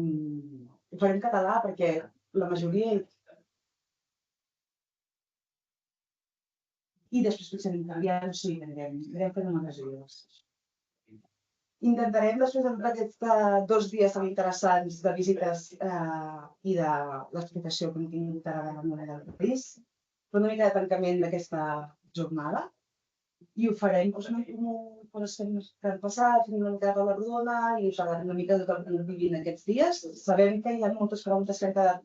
ho farem en català perquè la majoria... I després potser en italià, sí, anirem fent una majoria. Intentarem, després d'aquests 2 dies tan interessants de visites i de l'explicació que hem tingut ara de la moneda del país, fer una mica de tancament d'aquesta jornada i ho farem coses que han passat, fent una mica de la rodona i parlant una mica de tot el que hem vivint aquests dies. Sabem que hi ha moltes preguntes que han quedat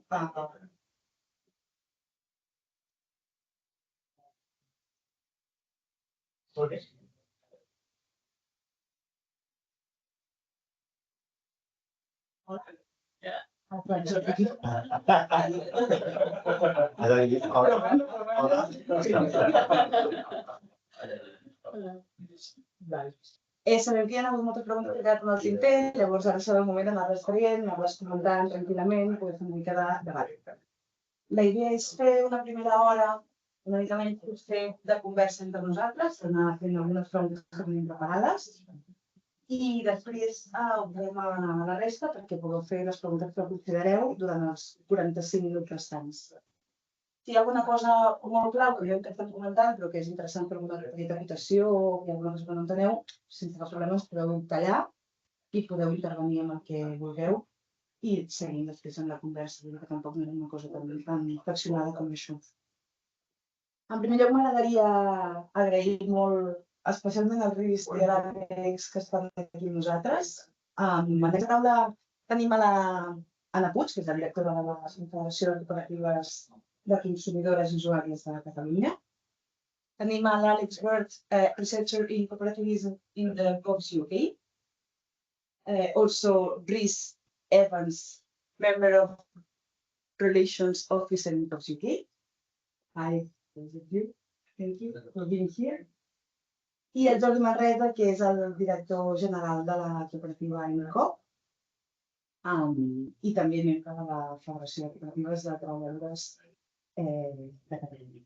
sabem que hi ha hagut moltes preguntes que han quedat en el tinter, llavors ara serà el moment d'anar-les traient, anar-les comentant tranquil·lament, poder fer una mica de debat. La idea és fer una primera hora una mica menys de conversa entre nosaltres, anar fent algunes preguntes que tenim preparades i després ho podem anar a la resta perquè podeu fer les preguntes que considereu durant els 45 minuts restants. Si hi ha alguna cosa molt clau que jo que estem comentant però que és interessant per una petita votació o hi ha alguna cosa que no enteneu, sense cap problema us podeu tallar i podeu intervenir amb el que vulgueu i seguim després amb la conversa, que tampoc no és una cosa tan fraccionada com això. En primer lloc, m'agradaria agrair molt, especialment al Rhys i a l'Àlex que estan aquí amb nosaltres. En aquesta taula tenim a l'Anna Puig, que és la directora de la Federació de Cooperatives de Consumidores i Usuàries de Catalunya. Tenim a l'Àlex Bird, Researcher in Cooperativism in the CoopCat UK. Also, Rhys Evans, Member of Relations Officer in CoopCat UK. Hi. Thank you for being here. I el Jordi Manresa, que és el director general de la cooperativa INCOP i també membre de la Federació de Cooperatives de Treballadores de Catalunya.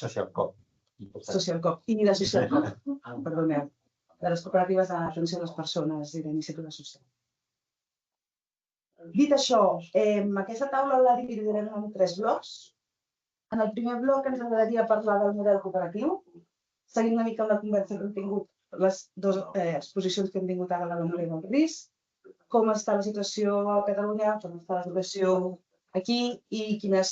Socialcop. Socialcop. I de Socialcop, perdoneu, de les cooperatives d'atenció a les persones i d'iniciativa social. Dit això, aquesta taula la dividirem en 3 blocs. En el primer bloc ens agradaria parlar del model cooperatiu, seguint una mica la conversa que hem tingut, les 2 exposicions que hem tingut ara a la memòria del Rhys, com està la situació a Catalunya, com està la situació aquí i quines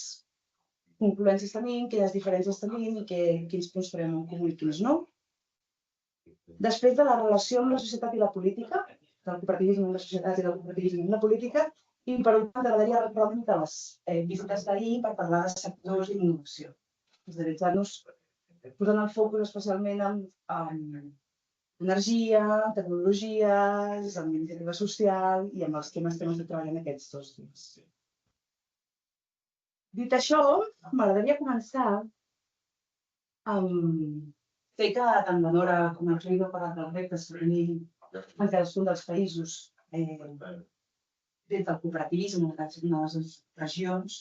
confluències tenim, quines diferències tenim i quins punts farem en comú i quins no. Després de la relació amb la societat i la política, del cooperativisme amb la societat i del cooperativisme amb la política, i per últim m'agradaria recordar una mica les visites d'ahir per parlar de sectors d'innovació, especialitzant-nos, posant el focus especialment en energia, tecnologies, en iniciativa social i amb els temes que hem estat treballant aquests 2 dies. Dit això, m'agradaria començar amb fer que tant la Nora com el Rhys han parlat dels reptes que tenim en cadascun dels països des del cooperativisme en les regions,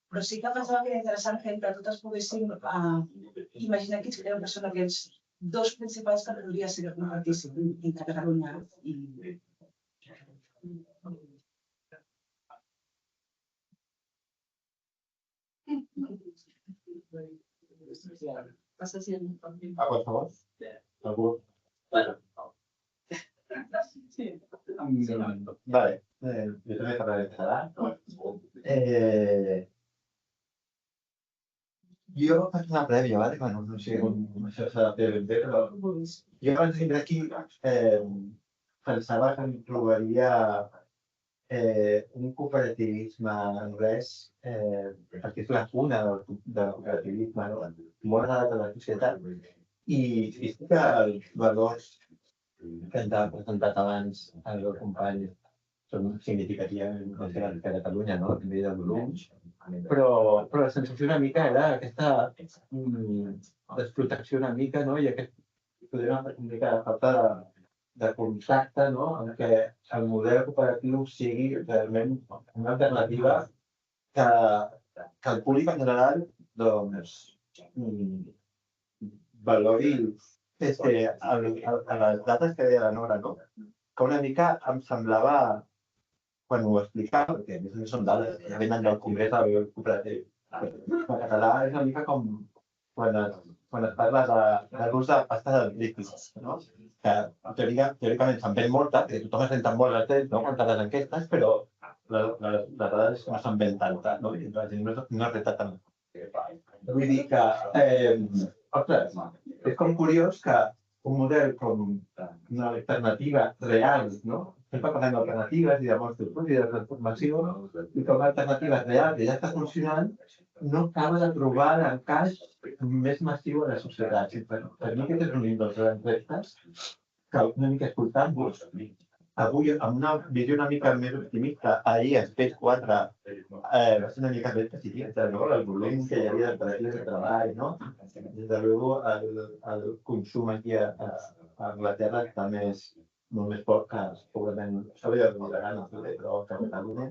però sí que pensava que era interessant que entre totes poguéssim imaginar quins creiem que són aquells 2 principals categories que compartíssim entre Catalunya i... A qualsevol? Algú? Vale, jo també parlaré català. Jo faig una prèvia, vale? No sé com això s'ha de fer ben bé, però jo abans de vindre aquí pensava que em trobaria un cooperativisme anglès, perquè és la cuna del cooperativisme, molt relat a la societat. I sí que els valors que ens ha presentat abans el meu company són significativament més grans que a Catalunya, no? A nivell de volums. Però la sensació una mica era aquesta desprotecció una mica, no? I una mica de falta de contacte, no? En què el model cooperatiu sigui realment una alternativa que el públic en general valori a les dates que deia la Nora, no? que una mica em semblava, quan ho explicava, perquè a més són dades que venen del Congrés de Cultura Catalana, és una mica com quan es parla de l'ús de pasta dentífrica, no? Que teòricament se'n ven molta, que tothom es renta molt les dents, no? Quan les enquestes, però les dades no se'n ven tanta, no? I la gent no es renta tant. Vull dir que, ostres, és com curiós que un model com una alternativa real, no? Sempre parlem d'alternatives i de monstres i de transformació, i com a alternativa real que ja està funcionant, no acaba de trobar l'encaix més massiu a la societat. Per mi aquest és un dels grans reptes que una mica escoltant-vos, avui, amb una visió una mica més optimista, ahir el PES4 va ser una mica més pessimista, no? El volum que hi havia de cooperatives de treball, no? Des de luego, el consum aquí a Anglaterra està molt més poc que segurament s'hauria de moderar, no sé, però que a Catalunya.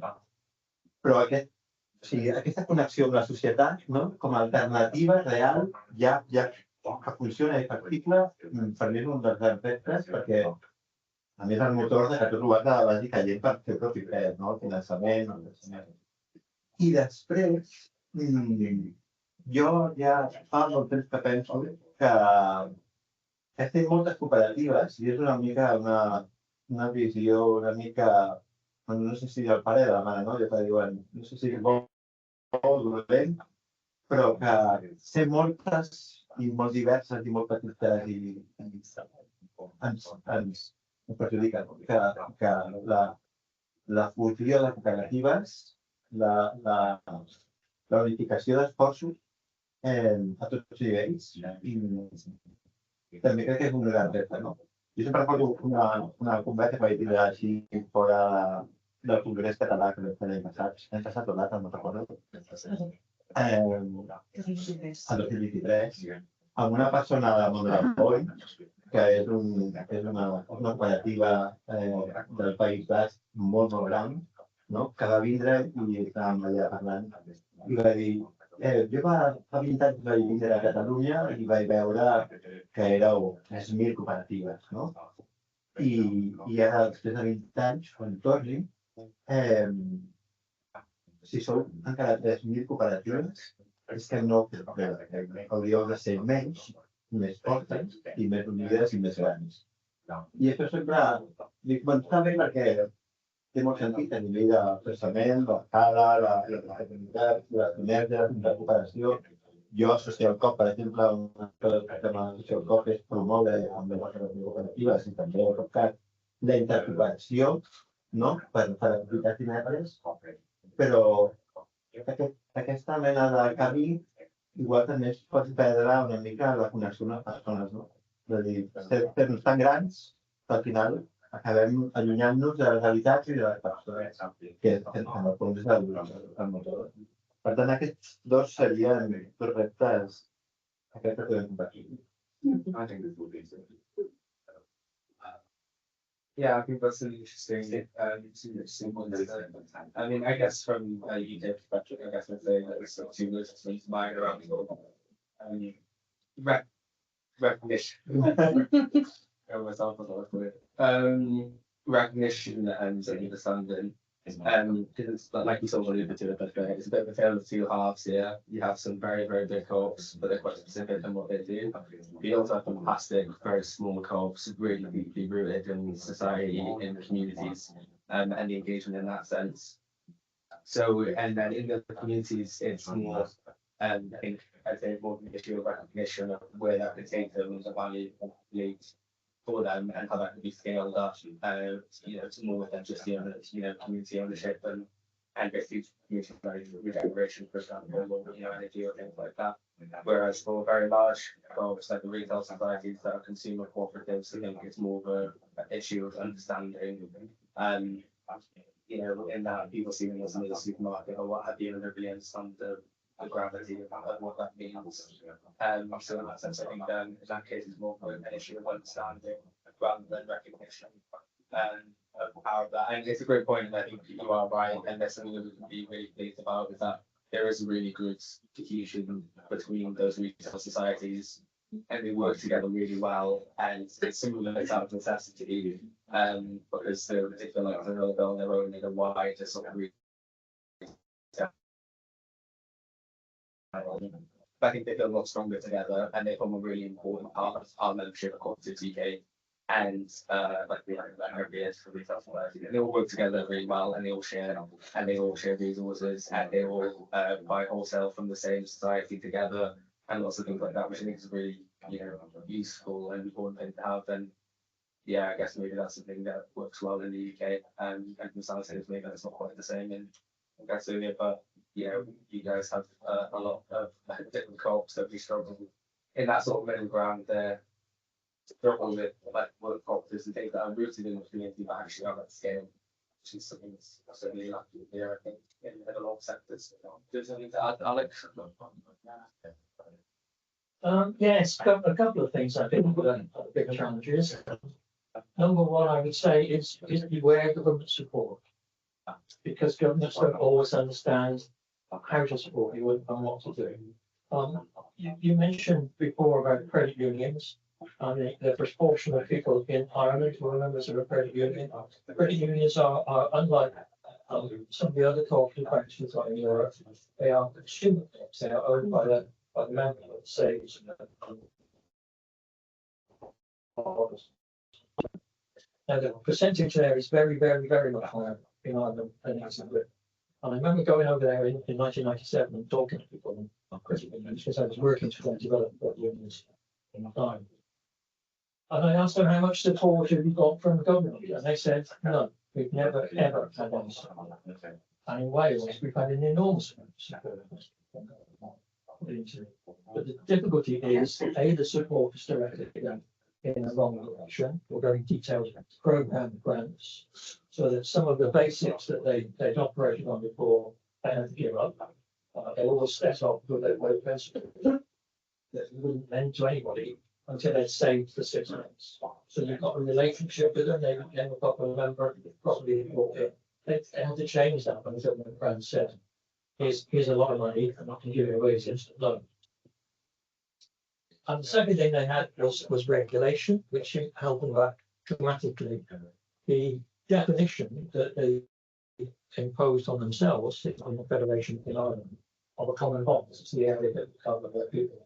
Però aquesta connexió amb la societat, no? Com a alternativa real, ja que funciona i factible, per mi és un dels grans reptes, perquè a més, el motor de que tot ho has de vagi caient per fer el propi pes, no? El finançament, I després, jo ja fa molt temps que penso que estem moltes cooperatives i és una mica una visió una mica, no sé si el pare de la mare, no? Ja que diuen, no sé si és bo o dolent, però que ser moltes i molt diverses i molt petites i ens perjudica que la fusió de cooperatives, la unificació d'esforços a tots els nivells, i també crec que és un gran repte, no? Jo sempre recordo una conversa que vaig tindre així fora del Congrés Català, que vam fer l'any passat o l'altre, no recordo, el 2023, amb una persona de Mondragón, que és una cooperativa del País Basc molt gran, no? Que va vindre i estàvem allà parlant. I va dir, jo fa 20 anys vaig vindre a Catalunya i vaig veure que éreu 3.000 cooperatives, no? I ara, després de 20 anys, quan torni, si sou encara 3.000 cooperatives, és que no hauríeu de ser menys, més fortes i més unides i més grans. I això sempre dic, està bé perquè té molt sentit a nivell de pensament, de l'escala, la fraternitat, les sinergies, la cooperació. Jo associo el COP, per exemple, un tema del COP és promoure amb les cooperatives i també el CoopCat la intercooperació, no? Per activitats sinergies, però aquesta mena de camí igual també es pot perdre una mica la connexió amb les persones, no? És a dir, ser-nos tan grans que al final acabem allunyant-nos de les realitats i de les persones, que en el fons és el motor. Per tant, aquests dos serien dos reptes que podem compartir. Yeah, I think that's an interesting point. I mean, I guess from a UK perspective, I guess I'd say that there's sort of two words that springs to mind around sort of recognition. Recognition and understanding. Because like you sort of alluded to, it's a bit of a tale of two halves here. You have some very, very big co-ops, but they're quite specific in what they do. You also have some plastic, very small co-ops, really deeply rooted in society, in communities, and the engagement in that sense. So, and then in the communities, it's more, I think, I'd say more of an issue of recognition of where that could take them and the value for them and how that could be scaled up, to more than just community ownership and basically community regeneration, for example, or energy or things like that. Whereas for very large co-ops like the retail societies that are consumer cooperatives, I think it's more of an issue of understanding. In that people see them as another supermarket or what have you, and they really understand the gravity of what that means. So in that sense, I think in that case it's more of an issue of understanding rather than recognition of the power of that. And it's a great point, and I think you are right, and that's something that we can be really pleased about, is that there is a really good cohesion between those retail societies and they work together really well, and it's similar out of necessity, because they feel like they're really on their own, and why to sort of I think they feel a lot stronger together, and they form a really important part of our membership at Cooperatives UK. And like we have areas for retail, and they all work together really well, and they all share resources, and they all buy wholesale from the same society together, and lots of things like that, which I think is really, you know, useful and important thing to have. And yeah, I guess maybe that's something that works well in the UK. And the South says maybe that's not quite the same in Australia, but you know, you guys have a lot of different co-ops that we struggle in that sort of middle ground there. Struggle with like work cooperatives and things that are rooted in the community, but actually on that scale, which is something that's certainly lacking here, I think, in a lot of sectors. There's something to add, Alex? Yes, a couple of things I think are the big challenges. Number one, I would say is beware of government support, because governments don't always understand how to support you and what to do. You mentioned before about credit unions. I mean, the proportion of people in Ireland who are members of a credit union. The credit unions are unlike some of the other cooperative banks in Europe. They are consumer banks. They are owned by the member that saves. Now the percentage there is very, very, very much higher in Ireland than it is in Britain. And I remember going over there in 1997 and talking to people on credit unions, because I was working to develop credit unions in the time. And I asked them, how much support have you got from the government? And they said, no, we've never, ever had any support. And in Wales, we've had an enormous amount of support. But the difficulty is, A, the support is directed in the wrong direction. We're going detailed program grants, so that some of the basics that they'd operated on before, they had to give up. They always set up with their way that wouldn't lend to anybody until they'd saved for 6 months. So you've got a relationship with them, they became a proper member, properly brought in. They had to change that when the government grant said, here's a lot of money, and I can give you away as instant loan. And the second thing they had was regulation, which held them back dramatically. The definition that they imposed on themselves on the Federation in Ireland of a common bond, it's the area that cover where people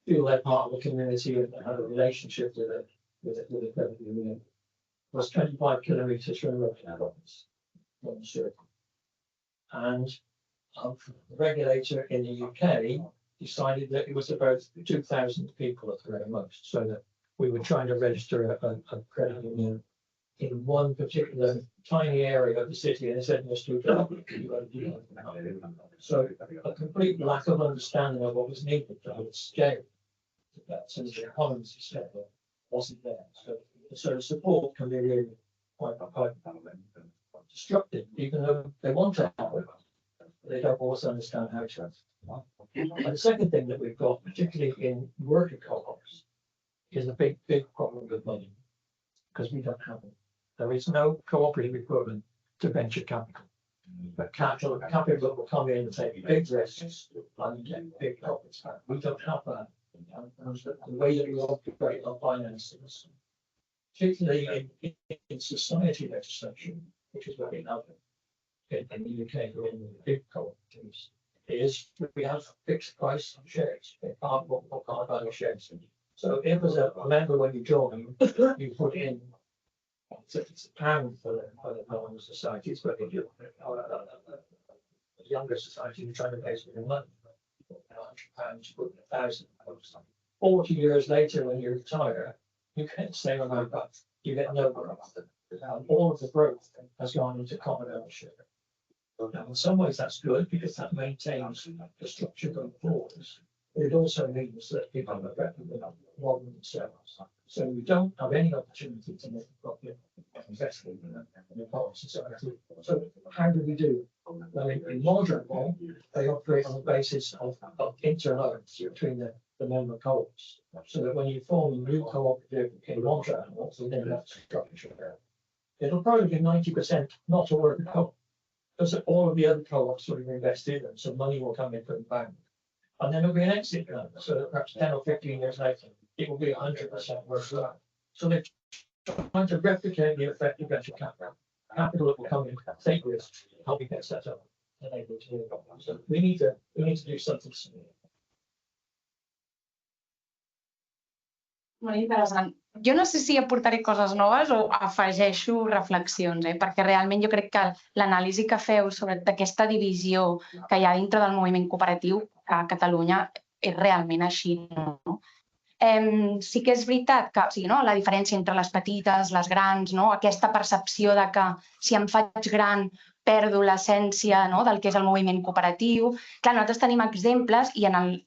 feel they're part of the community and have a relationship with a credit union, was 25 kilometres from the road. And the regulator in the UK decided that it was about 2,000 people at the very most, so that we were trying to register a credit union in one particular tiny area of the city, and they said, so a complete lack of understanding of what was needed to scale that sense of economies of scale wasn't there. So the support can be really quite destructive, even though they want to help it, they don't always understand how to. And the second thing that we've got, particularly in worker co-ops, is a big problem with money, because we don't have it. There is no cooperative equivalent to venture capital. But capital will come in and take big risks and get big profits. We don't have that. And the way that we operate our finances, particularly in society legislation, which is what we have in the UK, or in the big cooperatives, is we have fixed price shares. They can't value shares. So if as a member, when you join, you put in it's £1 for the normal societies, but if you're a younger society, you're trying to raise your money. £100, you put £1,000. 40 years later, when you retire, you get the same amount back. You get no growth. All of the growth has gone into common ownership. Now, in some ways, that's good because that maintains the structure going forward. It also means that people are effectively modern themselves. So we don't have any opportunity to make a profit investing in a part of society. So how do we do? Well, in modern law, they operate on the basis of interloans between the member co-ops. So that when you form a new cooperative in Montreal, within that structure, it'll probably be 90% not a worker co-op, because all of the other co-ops will have invested and some money will come in from the bank. And then there'll be an exit plan, so that perhaps 10 or 15 years later, it will be 100% worthwhile. So they're trying to replicate the effect of venture capital. Capital that will come in, take risks, help you get set up, and able to move on. So we need to do something similar. Molt interessant. Jo no sé si aportaré coses noves o afegeixo reflexions, perquè realment jo crec que l'anàlisi que feu sobre aquesta divisió que hi ha dintre del moviment cooperatiu a Catalunya és realment així. No? Sí que és veritat que la diferència entre les petites, les grans, aquesta percepció de que si em faig gran perdo l'essència del que és el moviment cooperatiu. Clar, nosaltres tenim exemples i en el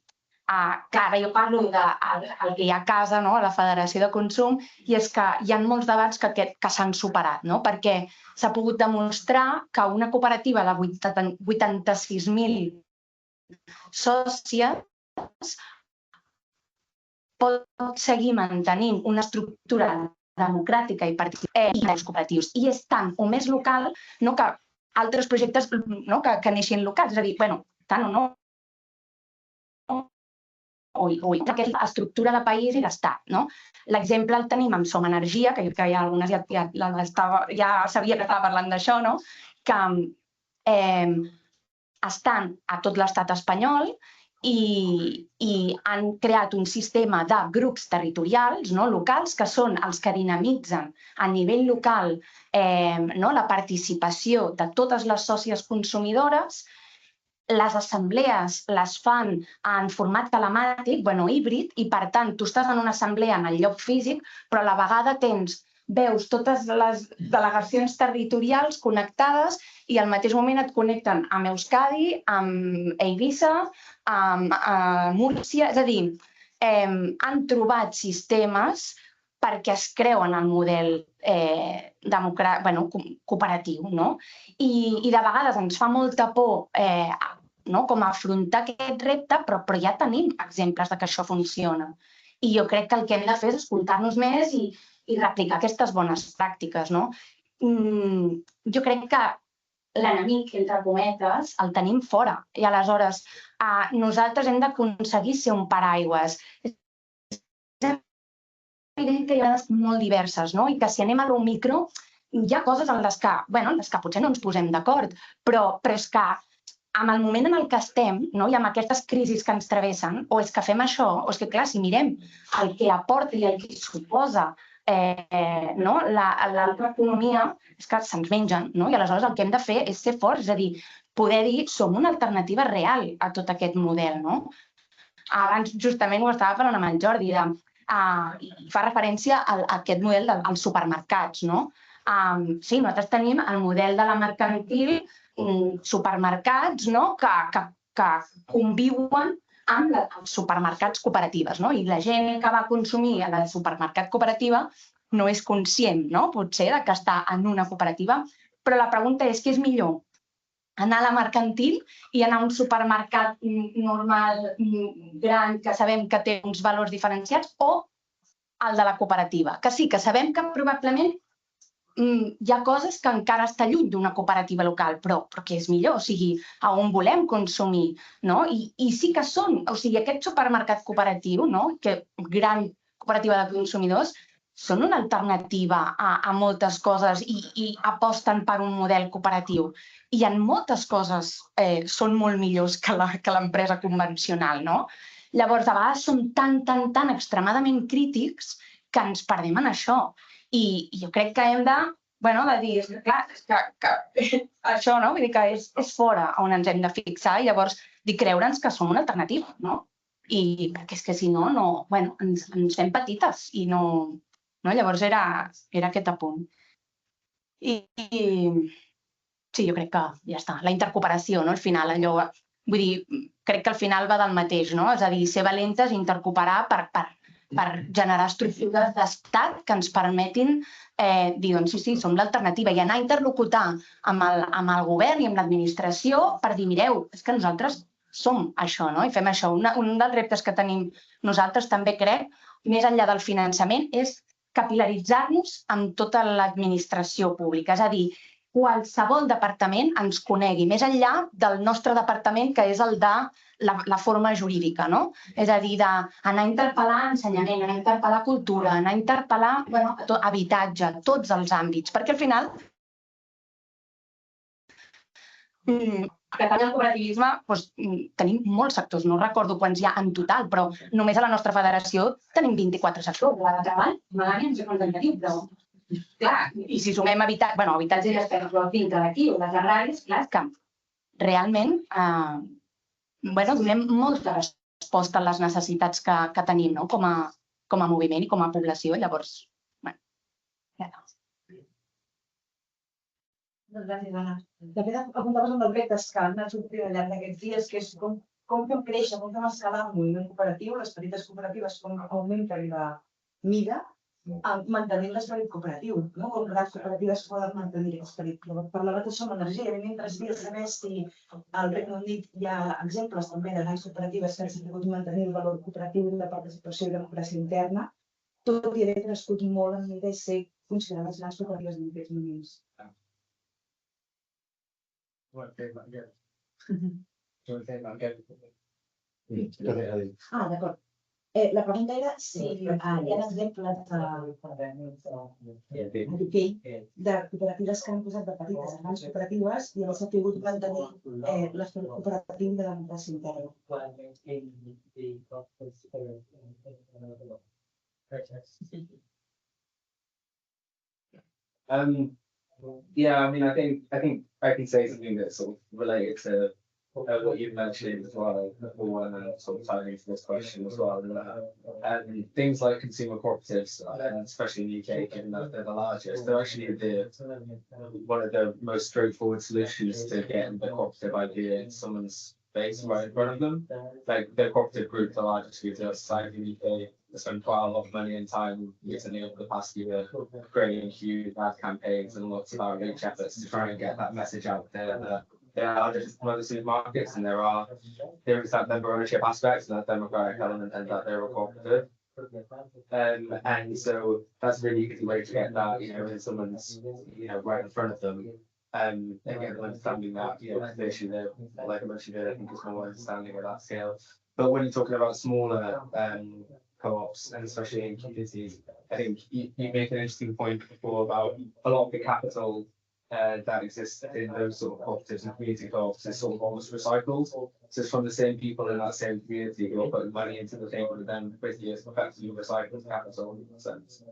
clar, jo parlo del que hi ha a casa, a la Federació de Consum, i és que hi ha molts debats que s'han superat, perquè s'ha pogut demostrar que una cooperativa de 86.000 sòcies pot seguir mantenint una estructura democràtica i participativa dels cooperatius. I és tant o més local que altres projectes que neixin locals. És a dir, tant o no, aquesta estructura de país i d'estat. L'exemple el tenim amb Som Energia, que hi ha algunes ja sabia que estava parlant d'això, que estan a tot l'estat espanyol i han creat un sistema de grups territorials locals que són els que dinamitzen a nivell local la participació de totes les sòcies consumidores. Les assemblees les fan en format telemàtic, híbrid, i per tant tu estàs en una assemblea en el lloc físic, però a la vegada veus totes les delegacions territorials connectades i al mateix moment et connecten amb Euskadi, amb Eivissa, amb Múrcia. És a dir, han trobat sistemes perquè es creuen el model cooperatiu. I de vegades ens fa molta por com afrontar aquest repte, però ja tenim exemples que això funciona. I jo crec que el que hem de fer és escoltar-nos més i replicar aquestes bones pràctiques. Jo crec que l'enemic, entre cometes, el tenim fora. I aleshores nosaltres hem d'aconseguir ser un paraigües. És evident que hi ha molt diverses i que si anem a lo micro hi ha coses en les que potser no ens posem d'acord, però és que amb el moment en el que estem i amb aquestes crisis que ens travessen, o és que fem això, o és que, clar, si mirem el que aporta i el que suposa l'altra economia, és que se'ns mengen. I aleshores el que hem de fer és ser forts, és a dir, poder dir som una alternativa real a tot aquest model. Abans justament ho estava parlant amb el Jordi, i fa referència a aquest model dels supermercats. Sí, nosaltres tenim el model de la mercantil, supermercats que conviuen amb els supermercats cooperatives. I la gent que va consumir a la supermercat cooperativa no és conscient, potser, que està en una cooperativa, però la pregunta és què és millor? Anar a la mercantil i anar a un supermercat normal, gran, que sabem que té uns valors diferenciats, o el de la cooperativa? Que sí, que sabem que probablement hi ha coses que encara està lluny d'una cooperativa local, però què és millor? O sigui, a on volem consumir? I sí que són, o sigui, aquest supermercat cooperatiu, gran cooperativa de consumidors, són una alternativa a moltes coses i aposten per un model cooperatiu. I en moltes coses són molt millors que l'empresa convencional. Llavors, a vegades som tan extremadament crítics que ens perdem en això. I jo crec que hem de dir, clar, que això, vull dir que és fora on ens hem de fixar i llavors creure'ns que som una alternativa, I perquè és que si no, ens fem petites i no... Llavors era aquest apunt. I sí, jo crec que ja està. La intercooperació, al final, allò... Vull dir, crec que al final va del mateix, És a dir, ser valentes, intercooperar per generar estructures d'estat que ens permetin dir, doncs sí, som l'alternativa, i anar a interlocutar amb el govern i amb l'administració per dir, mireu, és que nosaltres som això, i fem això. Un dels reptes que tenim nosaltres també, crec, més enllà del finançament, és capil·laritzar-nos amb tota l'administració pública. És a dir, qualsevol departament ens conegui, més enllà del nostre departament, que és el de la forma jurídica, no? És a dir, d'anar a interpel·lar ensenyament, anar a interpel·lar cultura, anar a interpel·lar habitatge, tots els àmbits, perquè al final a Catalunya el cooperativisme tenim molts sectors, no recordo quants hi ha en total, però només a la nostra federació tenim 24 sectors. La de treball, no sé quants en tenim, però clar, i si sumem habitatge i despeses dintre d'aquí o les agràries, clar, és que realment donem molta resposta a les necessitats que tenim com a moviment i com a població. Llavors, ja està. Gràcies, Anna. De fet, apuntaves amb els reptes que han anat sortint al llarg d'aquests dies, que és com fem créixer, com fem escalar un moviment cooperatiu, les petites cooperatives, com augmenten de mida, mantenint l'esperit cooperatiu, com les cooperatives poden mantenir l'esperit. Parlava de som energia, a mi m'interessaria saber si al Regne Unit hi ha exemples també de grans cooperatives que han sabut mantenir el valor cooperatiu de participació i democràcia interna, tot i haver crescut molt en mida i ser considerades grans cooperatives en aquests moments. D'acord. La pregunta era si hi ha exemples de cooperatives que han posat de petites a grans cooperatives i han sabut mantenir l'esperit cooperatiu de democràcia interna. Yeah, I mean, I think I can say something that's sort of related to what you mentioned as well before, and then sort of tying into this question as well. And things like consumer cooperatives, and especially in the UK, given that they're the largest, they're actually one of the most straightforward solutions to getting the cooperative idea in someone's face right in front of them. Like the cooperative group, the largest retail society in the UK, they spend quite a lot of money and time recently over the past year creating huge ad campaigns and lots of outreach efforts to try and get that message out there that there are just other supermarkets and there is that member ownership aspect and that democratic element and that they're a cooperative. And so that's a really easy way to get that, in someone's, right in front of them. And get them understanding that, the issue there, like I mentioned earlier, I think it's more understanding at that scale. But when you're talking about smaller co-ops, and especially in communities, I think you make an interesting point before about a lot of the capital that exists in those sort of cooperatives and community co-ops is sort of almost recycled. So it's from the same people in that same community who are putting money into the thing, but then basically it's effectively recycled capital in a sense.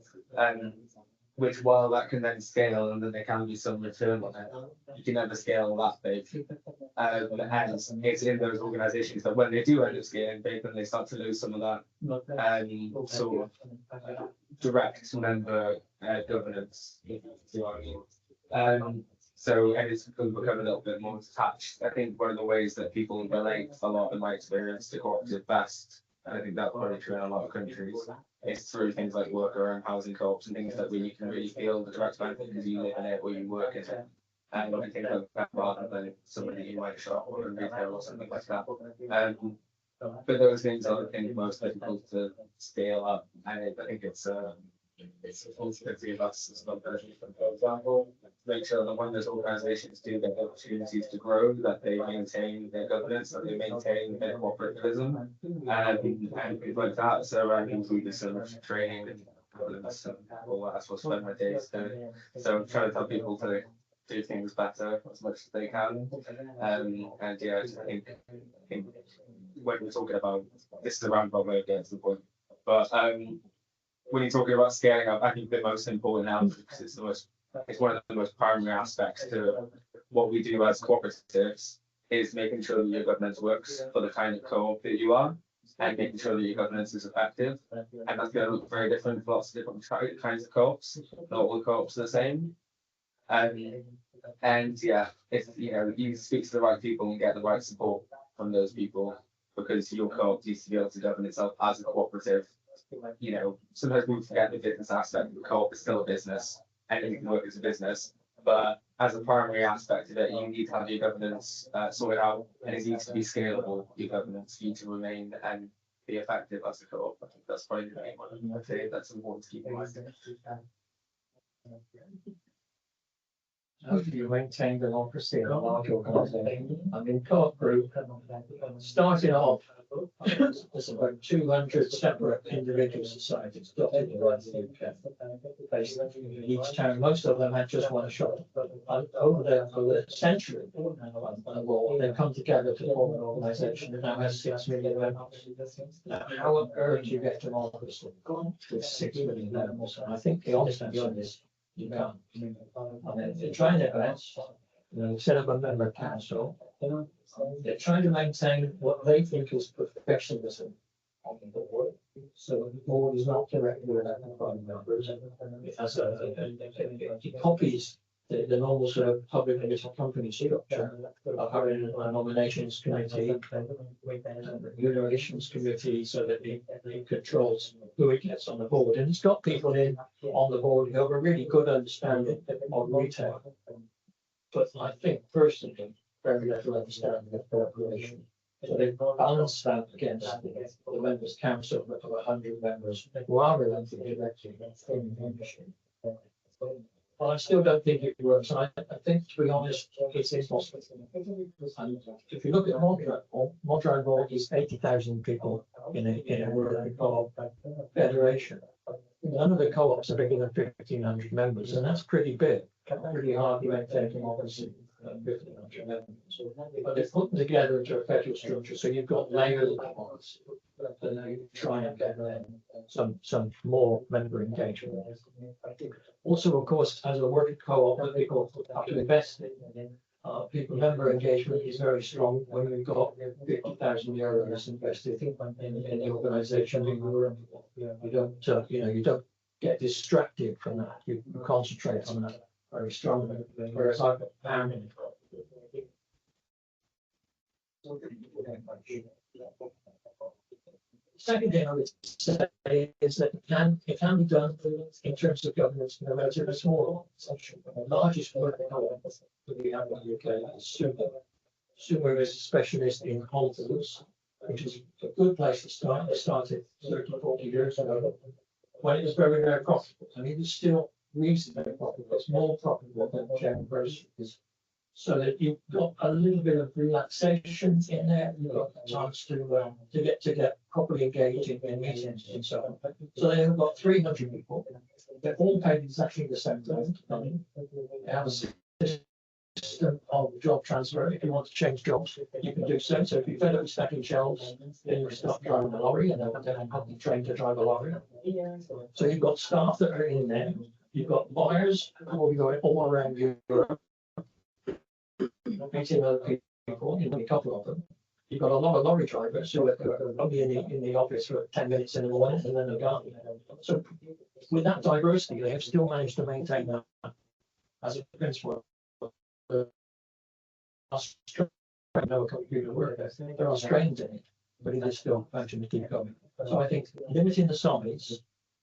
Which, while that can then scale and then there can be some return on it, you can never scale that big. And it's in those organisations that when they do end up scaling big, then they start to lose some of that sort of direct member governance. You know what I mean? So it's become a little bit more detached. I think one of the ways that people relate a lot, in my experience, to cooperative best, and I think that's probably true in a lot of countries, is through things like worker and housing co-ops and things like where you can really feel the direct benefit because you live in it or you work in it. And I think that rather than somebody who might shop or in retail or something like that. But those things are the things most difficult to scale up. And I think it's a responsibility of us as well, for example, make sure that when those organisations do get opportunities to grow, that they maintain their governance, that they maintain their cooperativism, and things like that. So I think we do so much training and governance and all that. That's what I spend my days doing. So I'm trying to tell people to do things better as much as they can. And yeah, I just think when we're talking about this is a roundabout way of getting to the point, but when you're talking about scaling up, I think the most important element, because it's one of the most primary aspects to what we do as cooperatives, is making sure that your governance works for the kind of co-op that you are, and making sure that your governance is effective. And that's going to look very different for lots of different kinds of co-ops. Not all the co-ops are the same. And yeah, if you speak to the right people and get the right support from those people, because your co-op needs to be able to govern itself as a cooperative. Sometimes we forget the business aspect. The co-op is still a business, and it can work as a business. But as a primary aspect of it, you need to have your governance sorted out, and it needs to be scalable. Your governance for you to remain and be effective as a co-op. I think that's probably the main one. That's important to keep in mind. How do you maintain democracy in a large organisation? I mean, Co-op Group started off as about 200 separate individual societies dotted around the UK. Basically, in each town, most of them had just one shop. And over the century, they've come together to form an organisation that now has 6 million members. Now, how on earth do you get democracy with 6 million members? And I think the honest answer is you can't. I mean, they're trying their best, set up a member council. They're trying to maintain what they think is professionalism on the board. So the board is not directly elected by the members. It copies the normal sort of public limited company structure of having a nominations committee, and remunerations committee, so that it controls who it gets on the board. And it's got people on the board who have a really good understanding of retail. But I think personally, very little understanding of cooperation. So they balance that against the members' council of 100 members who are elected directly from membership. Well, I still don't think it works. I think, to be honest, it's impossible. And if you look at Montreal is 80,000 people in a working co-op federation. None of the co-ops are bigger than 1,500 members, and that's pretty big. Pretty hard to maintain democracy. 1,500 members. But they've put them together into a federal structure, so you've got layers of democracy. And now you try and get some more member engagement. Also, of course, as a working co-op, people have to invest in. Member engagement is very strong when we've got 50,000 euros invested in the organisation. You don't get distracted from that. You concentrate on that very strongly. Whereas I've found second thing I would say is that it can be done in terms of governance in a relatively small section. The largest working co-op that we have in the UK is Super. Super is a specialist in halters, which is a good place to start. They started 30, 40 years ago when it was very, very profitable. And it is still reasonably profitable. It's more profitable than general groceries. So that you've got a little bit of relaxation in there. You've got the chance to get properly engaged in meetings and so on. So they've got 300 people. They're all paid exactly the same time. They have a system of job transfer. If you want to change jobs, you can do so. So if you're fed up with stacking shelves, then you start driving a lorry, and then have you trained to drive a lorry. So you've got staff that are in there. You've got buyers who will be going all around Europe, meeting other people, a couple of them. You've got a lot of lorry drivers who are only in the office for 10 minutes in the morning and then they're gone. So with that diversity, they have still managed to maintain that as a principle. No computer work. There are strains in it, but it is still managing to keep going. So I think limiting the size,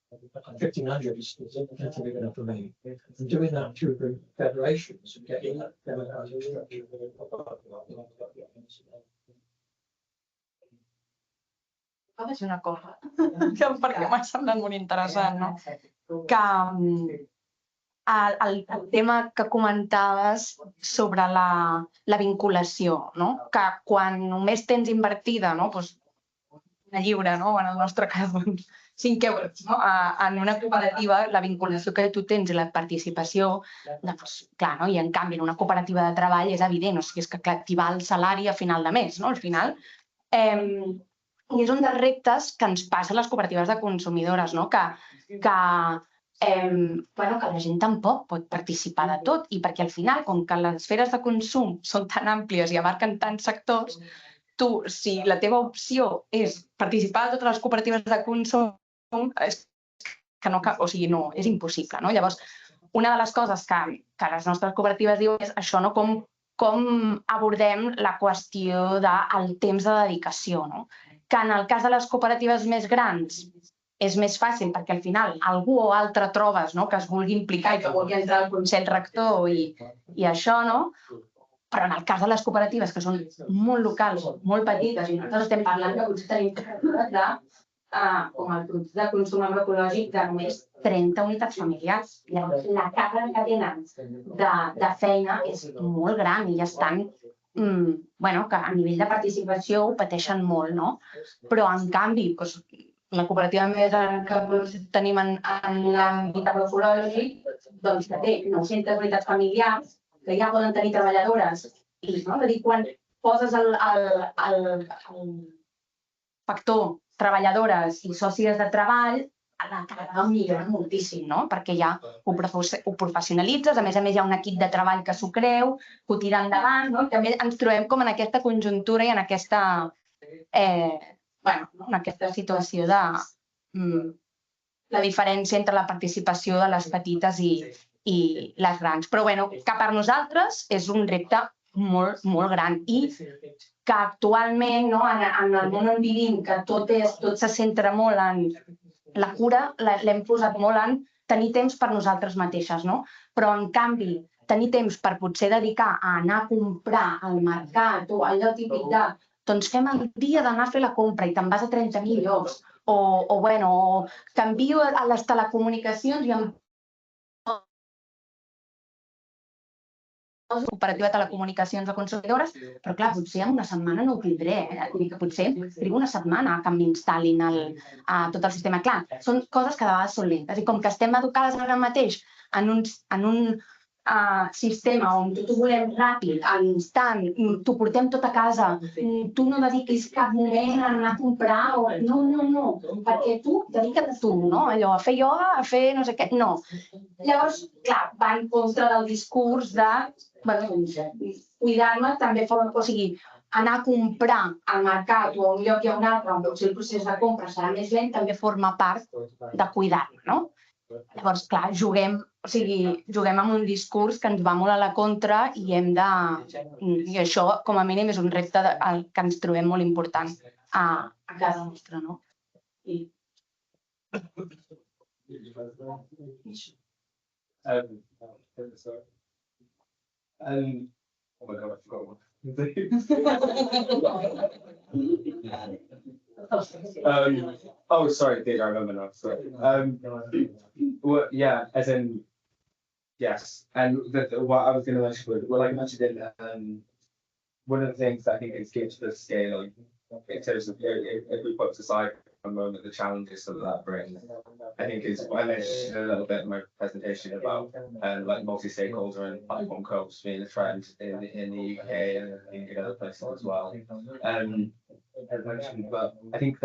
1,500 is plenty big enough for me. And doing that through the federations and getting that democratic structure. Puc dir una cosa? Perquè m'ha semblat molt interessant, no? Que el tema que comentaves sobre la vinculació, no? Que quan només tens invertida, no? Una lliure, no? En el nostre cas, 5 euros, no? En una cooperativa, la vinculació que tu tens i la participació, clar, no? I en canvi en una cooperativa de treball és evident, o sigui, és que t'hi va el salari a final de mes, no? Al final. I és un dels reptes que ens passa a les cooperatives de consumidores, no? Que la gent tampoc pot participar de tot, i perquè al final, com que les esferes de consum són tan àmplies i abarquen tants sectors, tu, si la teva opció és participar de totes les cooperatives de consum, és que no, o sigui, no, és impossible, no? Llavors, una de les coses que les nostres cooperatives diuen és això, no? Com abordem la qüestió del temps de dedicació, no? Que en el cas de les cooperatives més grans és més fàcil perquè al final algú o altre trobes que es vulgui implicar i que vulgui entrar al Consell Rector i això, no? Però en el cas de les cooperatives que són molt locals, molt petites, i nosaltres estem parlant que potser tenim de com el producte de consum agroecològic de només 30 unitats familiars. Llavors, la càrrega que tenen de feina és molt gran i estan, que a nivell de participació ho pateixen molt, no? Però, en canvi, la cooperativa més que tenim en l'àmbit agroecològic, doncs que té 900 unitats familiars, que ja poden tenir treballadores, i quan poses el factor treballadores i sòcies de treball, la càrrega millora moltíssim, no? Perquè ja ho professionalitzes, a més hi ha un equip de treball que s'ho creu, que ho tira endavant, i també ens trobem com en aquesta conjuntura i en aquesta situació de la diferència entre la participació de les petites i les grans. Però que per nosaltres és un repte molt, molt gran i que actualment, en el món on vivim, que tot se centra molt en la cura, l'hem posat molt en tenir temps per nosaltres mateixes, no? Però, en canvi, tenir temps per potser dedicar a anar a comprar al mercat o allò típic de doncs fem el dia d'anar a fer la compra i te'n vas a 30.000 llocs. O canvio a les telecomunicacions i em cooperativa de telecomunicacions a consumidores, però clar, potser en una setmana no ho tindré. Vull dir que potser trigo una setmana que m'instal·lin tot el sistema. Clar, són coses que de vegades són lentes. I com que estem educades ara mateix en un sistema on tot ho volem ràpid, a l'instant, t'ho portem tot a casa, tu no dediquis cap moment a anar a comprar, no, perquè tu dedica't a tu, no? Allò, a fer ioga, a fer no sé què, no. Llavors, clar, va en contra del discurs de cuidar-me també, o sigui, anar a comprar al mercat o a un lloc i a un altre, on potser el procés de compra serà més lent, també forma part de cuidar-me, no? Llavors, clar, juguem amb un discurs que ens va molt a la contra i hem de... I això, com a mínim, és un repte que ens trobem molt important a casa nostra, no? Oh, sorry, Dave, I remember now. Sorry. Yeah, as in, yes. And what I was going to mention was, like I mentioned in one of the things that I think is key to the scaling, in terms of if we put aside for a moment the challenges that brings, I think is what I mentioned a little bit in my presentation about like multi-stakeholder and platform co-ops being a trend in the UK and in other places as well. As mentioned, but I think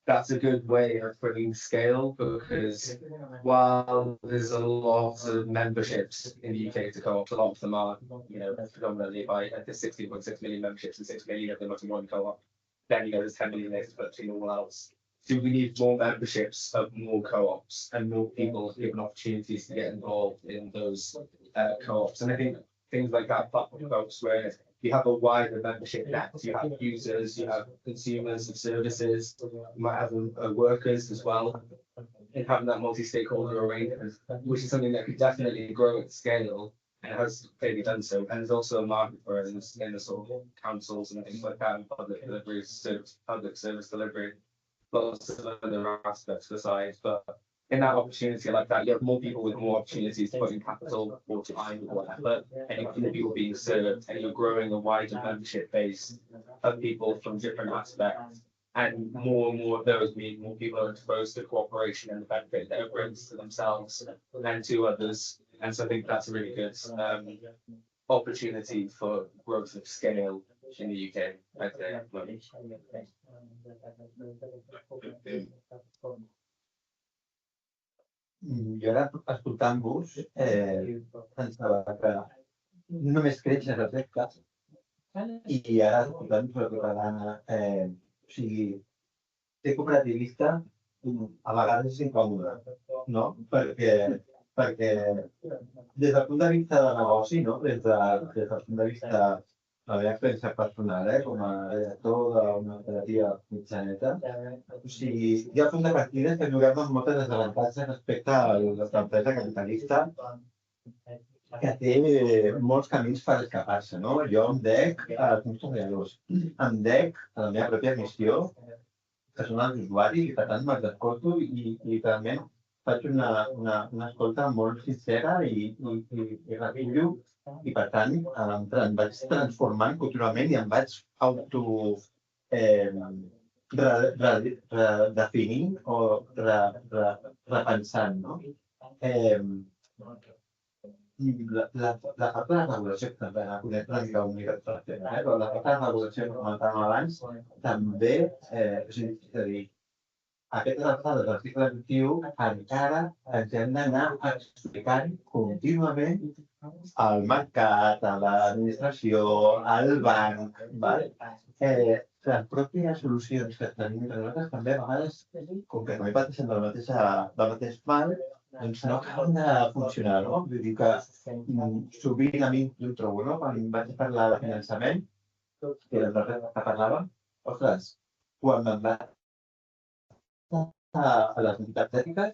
that's a good way of bringing scale, because while there's a lot of memberships in the UK to co-ops, a lot of them are, predominantly by there's 60.6 million memberships and 6 million of them are to one co-op. Then there's 10 million there between all else. So we need more memberships of more co-ops and more people given opportunities to get involved in those co-ops. And I think things like that, platform co-ops, where you have a wider membership net. You have users, you have consumers of services, you might have workers as well. And having that multi-stakeholder arrangement, which is something that could definitely grow at scale, and has clearly done so. And there's also a market for it in the sort of councils and things like that, and public service delivery, lots of other aspects besides. But in that opportunity like that, you have more people with more opportunities to put in capital or time or whatever, and you have more people being served, and you're growing a wider membership base of people from different aspects. And more of those mean more people are exposed to cooperation and the benefit that it brings to themselves and to others. And so I think that's a really good opportunity for growth of scale in the UK, I'd say. Jo ara, escoltant-vos, pensava que només creix en els reptes i ara, escoltant-vos, la catalana, o sigui, ser cooperativista a vegades és incòmode, no? Perquè des del punt de vista de negoci, no? Des del punt de vista de la meva experiència personal, com a director d'una cooperativa mitjaneta, o sigui, hi ha punt de partida que juguem amb moltes desavantatges respecte a l'empresa capitalista que té molts camins per escapar-se, no? Jo em dec als meus treballadors, em dec a la meva pròpia missió que són els usuaris, i per tant me'ls escolto i literalment faig una escolta molt sincera i recullo, i per tant em vaig transformant culturalment i em vaig redefinint o repensant, no? La falta de regulació que també la connecta una mica universal, però la falta de regulació que comentàvem abans també, és a dir, aquestes alçades del segle XXI encara ens hem d'anar explicant contínuament al mercat, a l'administració, al banc, les pròpies solucions que tenim entre nosaltres també a vegades, com que també pateixen del mateix mal, doncs no acaben de funcionar, no? Vull dir que sovint a mi ho trobo, no? Quan vaig parlar de finançament, que era el darrer que parlàvem, ostres, quan me'n vaig a les entitats ètiques,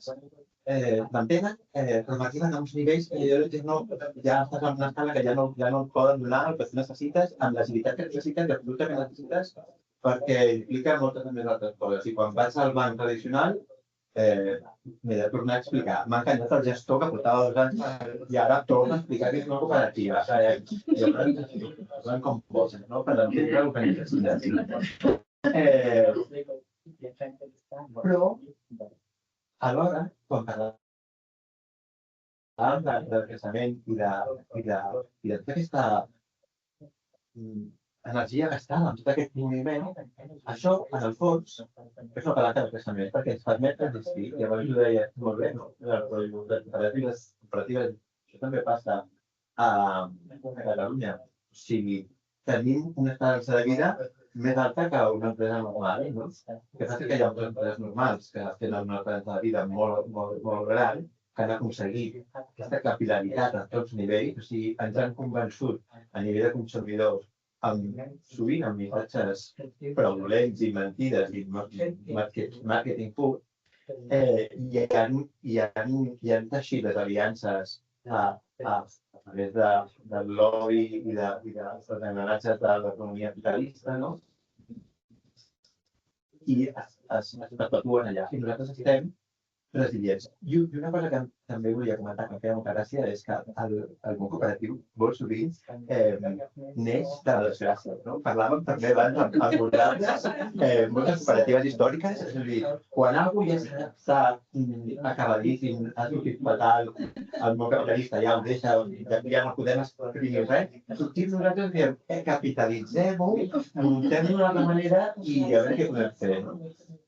mantenen, però m'arriben a uns nivells que ja estàs en una escala que ja no et poden donar el que tu necessites, amb l'agilitat que necessites i absolutament necessites, perquè implica moltes més altres coses. I quan vas al banc tradicional, m'he de tornar a explicar. M'ha enganyat el gestor que portava 2 anys i ara torna a explicar que és una cooperativa. I com posen, no? Per entendre el que necessites. Però, alhora, quan parlàvem del creixement i de tota aquesta energia gastada en tot aquest moviment, això, en el fons, és una palanca de creixement, perquè ens permet existir, i abans ho deia molt bé, les cooperatives, això també passa a Catalunya. O sigui, tenim una esperança de vida més alta que una empresa normal, no? Que passa que hi ha empreses normals que tenen una esperança de vida molt gran, que han aconseguit aquesta capil·laritat a tots nivells, o sigui, ens han convençut a nivell de consumidors sovint amb missatges fraudulents i mentides i màrqueting pur, i han teixit les aliances a través del lobby i dels engranatges de l'economia capitalista, no? I es perpetuen allà. I nosaltres estem resilients. I una cosa que també volia comentar, que em feia molta gràcia, és que el món cooperatiu molt sovint neix de la desgràcia. Parlàvem també abans amb vosaltres moltes cooperatives històriques, és a dir, quan algú ja està acabadíssim, ha sortit fatal, el món capitalista ja ho deixa, ja no podem escriure res, sortim nosaltres i diem, capitalitzem-ho, muntem d'una altra manera i a veure què podem fer.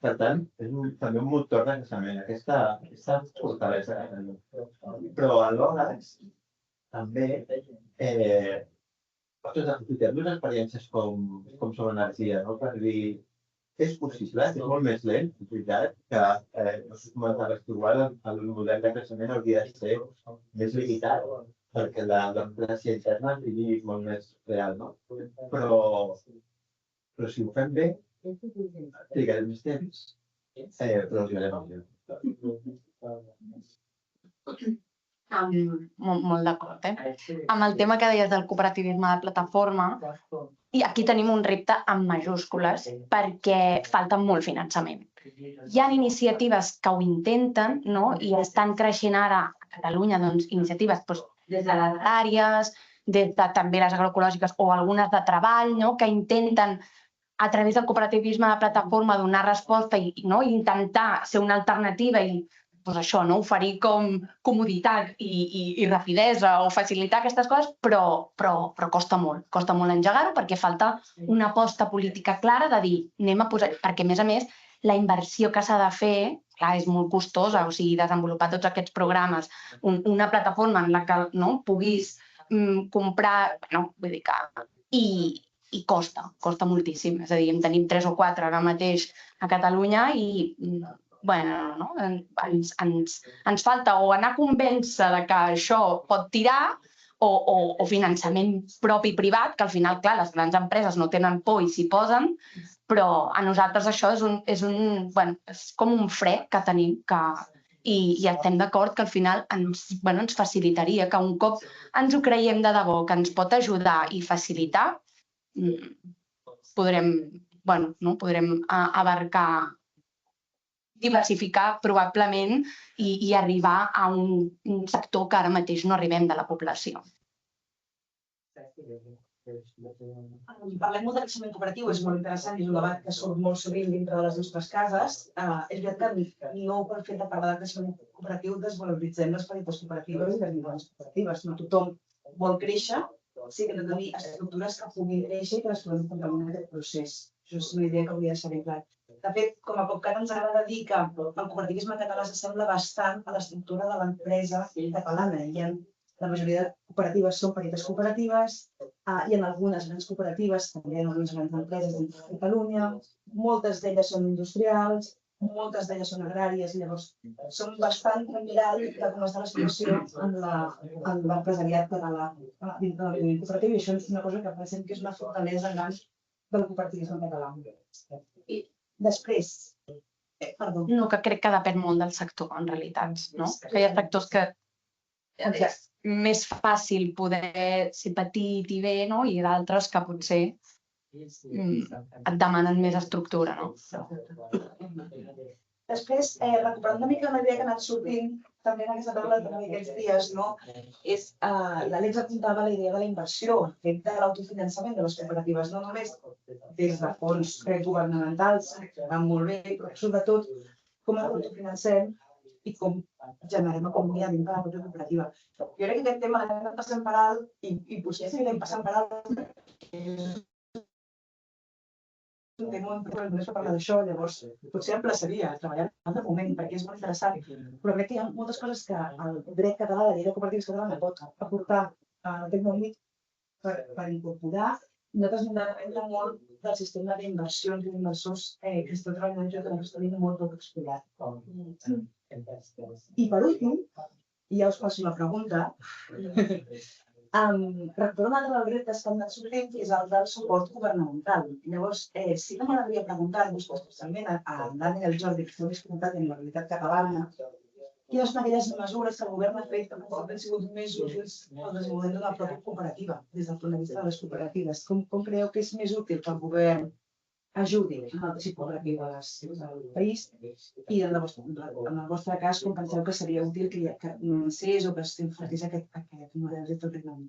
Per tant, és també un motor de creixement, aquesta fortalesa. Però alhora, també, aprofitem d'unes experiències com són energia, per dir, és possible, és molt més lent, és veritat, que no sé com igual el model de creixement hauria de ser més limitat, perquè la democràcia interna sigui molt més real, no? Però si ho fem bé, trigarem més temps, però arribarem a millor. Molt d'acord, Amb el tema que deies del cooperativisme de plataforma, i aquí tenim un repte amb majúscules perquè falta molt finançament. Hi ha iniciatives que ho intenten, i estan creixent ara a Catalunya iniciatives des de les agràries, des de també les agroecològiques o algunes de treball, que intenten a través del cooperativisme de plataforma donar resposta i intentar ser una alternativa i oferir com comoditat i rapidesa o facilitar aquestes coses, però costa molt engegar-ho perquè falta una aposta política clara de dir anem a posar, perquè a més la inversió que s'ha de fer és molt costosa, o sigui, desenvolupar tots aquests programes, una plataforma en la que puguis comprar, vull dir que i costa moltíssim. És a dir, en tenim 3 o 4 ara mateix a Catalunya i ens falta o anar a convèncer que això pot tirar o finançament propi privat, que al final, clar, les grans empreses no tenen por i s'hi posen, però a nosaltres això és com un fre que tenim i estem d'acord que al final ens facilitaria que un cop ens ho creiem de debò, que ens pot ajudar i facilitar, podrem abarcar diversificar probablement i arribar a un sector que ara mateix no arribem de la població. Parlem molt de creixement cooperatiu, és molt interessant i és un debat que surt molt sovint dintre de les nostres cases. És veritat que no per fet de parlar de creixement cooperatiu desvaloritzem les petites cooperatives i les grans cooperatives. No tothom vol créixer, sí que hem de tenir estructures que puguin créixer i que les puguem contribuir en aquest procés. Això és una idea que hauria de ser ben clar. De fet, com a CoopCat ens agrada dir que el cooperativisme català s'assembla bastant a l'estructura de l'empresa catalana. La majoria de cooperatives són petites cooperatives, i en algunes grans cooperatives, també en algunes grans empreses dins de Catalunya, moltes d'elles són industrials, moltes d'elles són agràries, i llavors som bastant mirall de com està la situació en l'empresariat català dintre del moviment cooperatiu, i això és una cosa que pensem que és una fortalesa gran del cooperativisme català. I després, perdó. No, que crec que depèn molt del sector, en realitat, no? Que hi ha sectors que és més fàcil poder ser petit i bé, no? I d'altres que potser et demanen més estructura, no? Després, recuperant una mica una idea que ha anat sortint també en aquesta taula d'aquests dies, no? L'Àlex apuntava la idea de la inversió, el fet de l'autofinançament de les cooperatives, no només des de fons governamentals, que van molt bé, però sobretot com ens autofinancem i com generem economia dintre de la pròpia cooperativa. Jo crec que aquest tema l'hem passant per alt i potser seguirem passant per alt. Un tema important per parlar d'això, llavors potser emplaçaria a treballar en un altre moment perquè és molt interessant. Però crec que hi ha moltes coses que el dret català, la llei de cooperatives catalana pot aportar al Regne Unit per incorporar. Nosaltres hem d'aprendre molt del sistema d'inversions i d'inversors que està treballant jo, que està tenint molt poc explorat. I per últim, i ja us passo la pregunta, recordo un altre dels reptes que han anat sortint, que és el del suport governamental. Llavors, sí que m'agradaria preguntar-vos, especialment a l'Anna i al Jordi, que esteu disfrutant de la realitat catalana, quines són aquelles mesures que el govern ha fet que han sigut més útils al desenvolupament de la pròpia cooperativa, des del punt de vista de les cooperatives? Com creieu que és més útil que el govern ajudi en el teixit cooperatiu del país? I en el vostre cas, com penseu que seria útil que comencés o que s'enfortís aquest model de tot el món?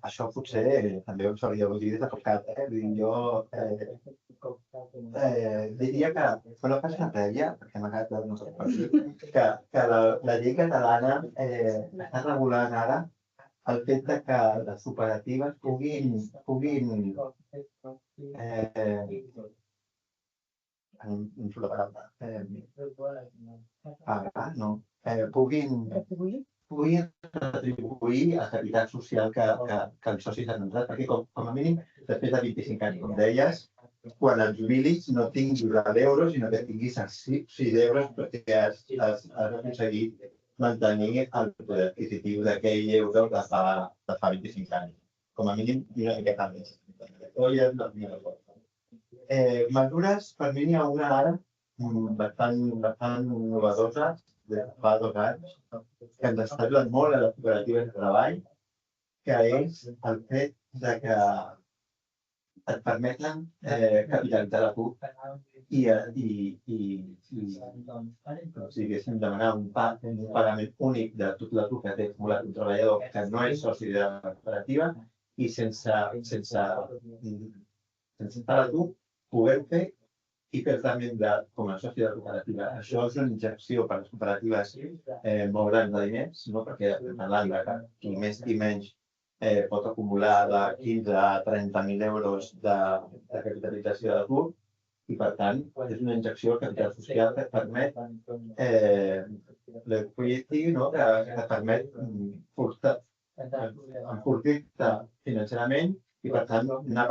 Això potser també ho sabria dir des de CoopCat. Jo diria que, però no fas una prèvia, perquè m'ha quedat no sé per dir, que la llei catalana està regulant ara el fet que les cooperatives puguin retribuir el capital social que els socis han entrat, perquè com a mínim, després de 25 anys, com deies, quan et jubilis no tinguis 10 euros, sinó que tinguis 6 euros perquè has aconseguit mantenir el poder adquisitiu d'aquell euro de fa 25 anys. Com a mínim, una miqueta més. Mesures, per mi n'hi ha una ara, bastant innovadores, de fa 2 anys, que ens està ajudant molt a les cooperatives de treball, que és el fet que et permeten capitalitzar la CUP i diguéssim, demanar un pagament únic de tot la CUP que té acumulat un treballador que no és soci de la cooperativa i sense estar a tu poder fer i fer també com a soci de la cooperativa. Això és una injecció per a les cooperatives molt grans de diners, perquè parlant que qui més qui menys pot acumular de 15 a 30.000 euros de capitalització de CUP i, per tant, és una injecció al capital social que et permet l'equity, que et permet enfortir-te financerament i, per tant, anar a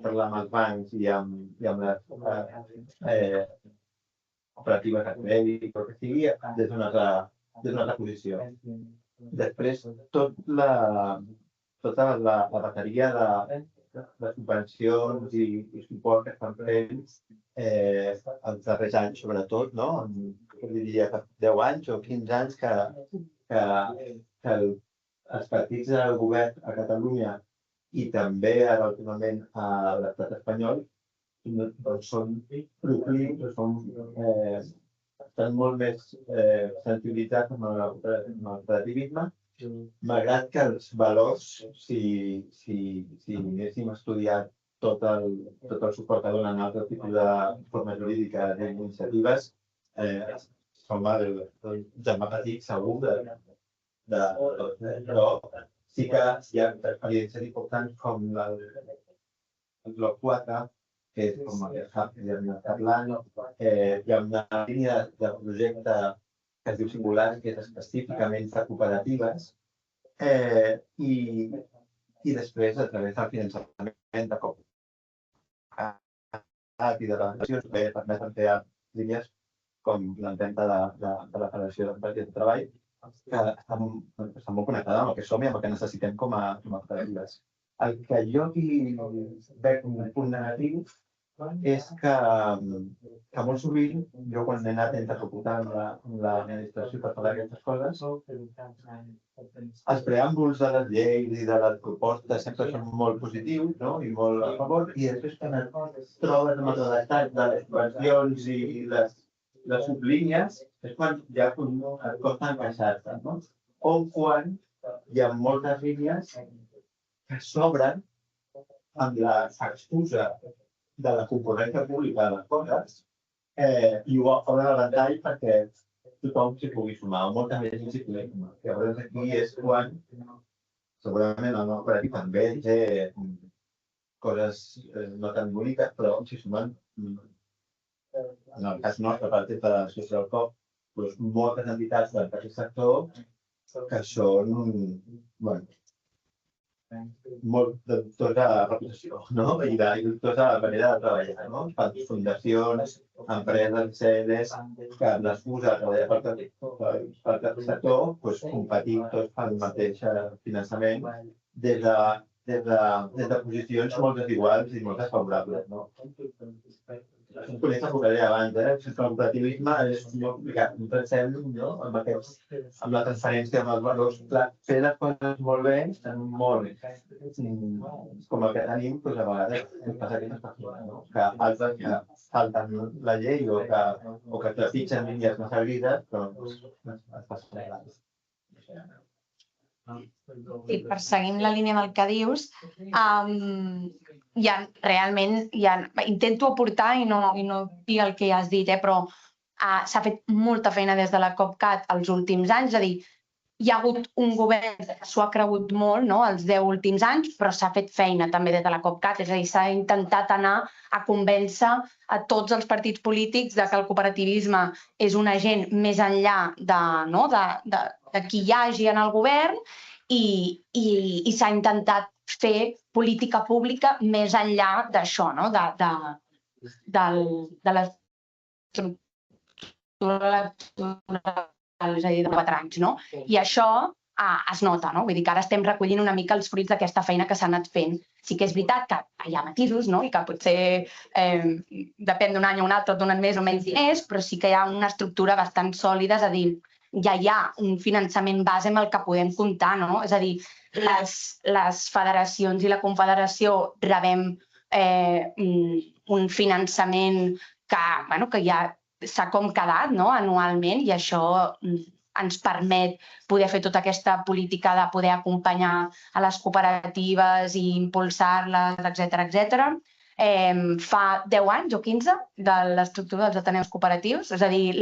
parlar amb els bancs i amb les cooperatives de crèdit o que sigui des d'una altra posició. Després, tota la bateria de subvencions i suport que estan fent els darrers anys, sobretot, jo diria que 10 anys o 15 anys que els partits del govern a Catalunya i també ara últimament a l'estat espanyol són proclius, estan molt més sensibilitzats amb el cooperativisme, malgrat que els valors, si anéssim estudiat tot el suport que donen altres tipus de formes jurídiques i iniciatives, som el germà petit segur però sí que hi ha experiències importants com el bloc 4, que és com el catalans, hi ha una línia de projecte que es diu singular, que és específicament de cooperatives, i després, a través del finançament de CoopCat i de les relacions, permeten fer línies com l'empenta de la Federació d'Empreses de Treball, que estan molt connectades amb el que som i amb el que necessitem com a cooperatives. El que jo aquí veig com un punt negatiu és que molt sovint, jo quan he anat interlocutant amb l'administració per parlar d'aquestes coses, els preàmbuls de les lleis i de les propostes sempre són molt positius i molt a favor, i després quan et trobes amb el redactat de les subvencions i les sublínies, és quan ja et costa encaixar-te, o quan hi ha moltes línies que s'obren amb l'excusa de la concurrència pública de les coses i ho obren a ventall perquè tothom s'hi pugui sumar, o molta gent s'hi pugui sumar. Llavors aquí és quan, segurament el nostre cooperatiu també té coses no tan boniques, però s'hi sumen, en el cas nostre, per exemple, de l'associació del COP, moltes entitats del tercer sector que són molt de dubtosa reputació i de dubtosa manera de treballar. Fundacions, empreses, sedes, que amb l'excusa de treballar pel tercer sector competim tots pel mateix finançament des de posicions molt desiguals i molt desfavorables. Un coneix el que deia abans, el cooperativisme és molt complicat. No pensem amb la transferència, amb els valors. Fer les coses molt bé, molt com el que tenim, a vegades ens passa aquestes coses, que altres que salten la llei o que trepitgen línies massa grises, però es passa vegades. I perseguint la línia del que dius, realment intento aportar i no dir el que ja has dit, però s'ha fet molta feina des de la CoopCat els últims anys, és a dir, hi ha hagut un govern que s'ho ha cregut molt els 10 últims anys, però s'ha fet feina també des de la CoopCat, és a dir, s'ha intentat anar a convèncer a tots els partits polítics que el cooperativisme és un agent més enllà de qui hi hagi en el govern i s'ha intentat fer política pública més enllà d'això, de l'estructura electoral, és a dir, de 4 anys. I això es nota, vull dir que ara estem recollint una mica els fruits d'aquesta feina que s'ha anat fent. Sí que és veritat que hi ha matisos i que potser depèn d'un any o un altre, donen més o menys diners, però sí que hi ha una estructura bastant sòlida, és a dir, ja hi ha un finançament base amb el que podem comptar, és a dir, les federacions i la confederació rebem un finançament que ja s'ha com quedat anualment, i això ens permet poder fer tota aquesta política de poder acompanyar a les cooperatives i impulsar-les, etcètera. Fa 10 anys o 15 de l'estructura dels ateneus cooperatius, és a dir,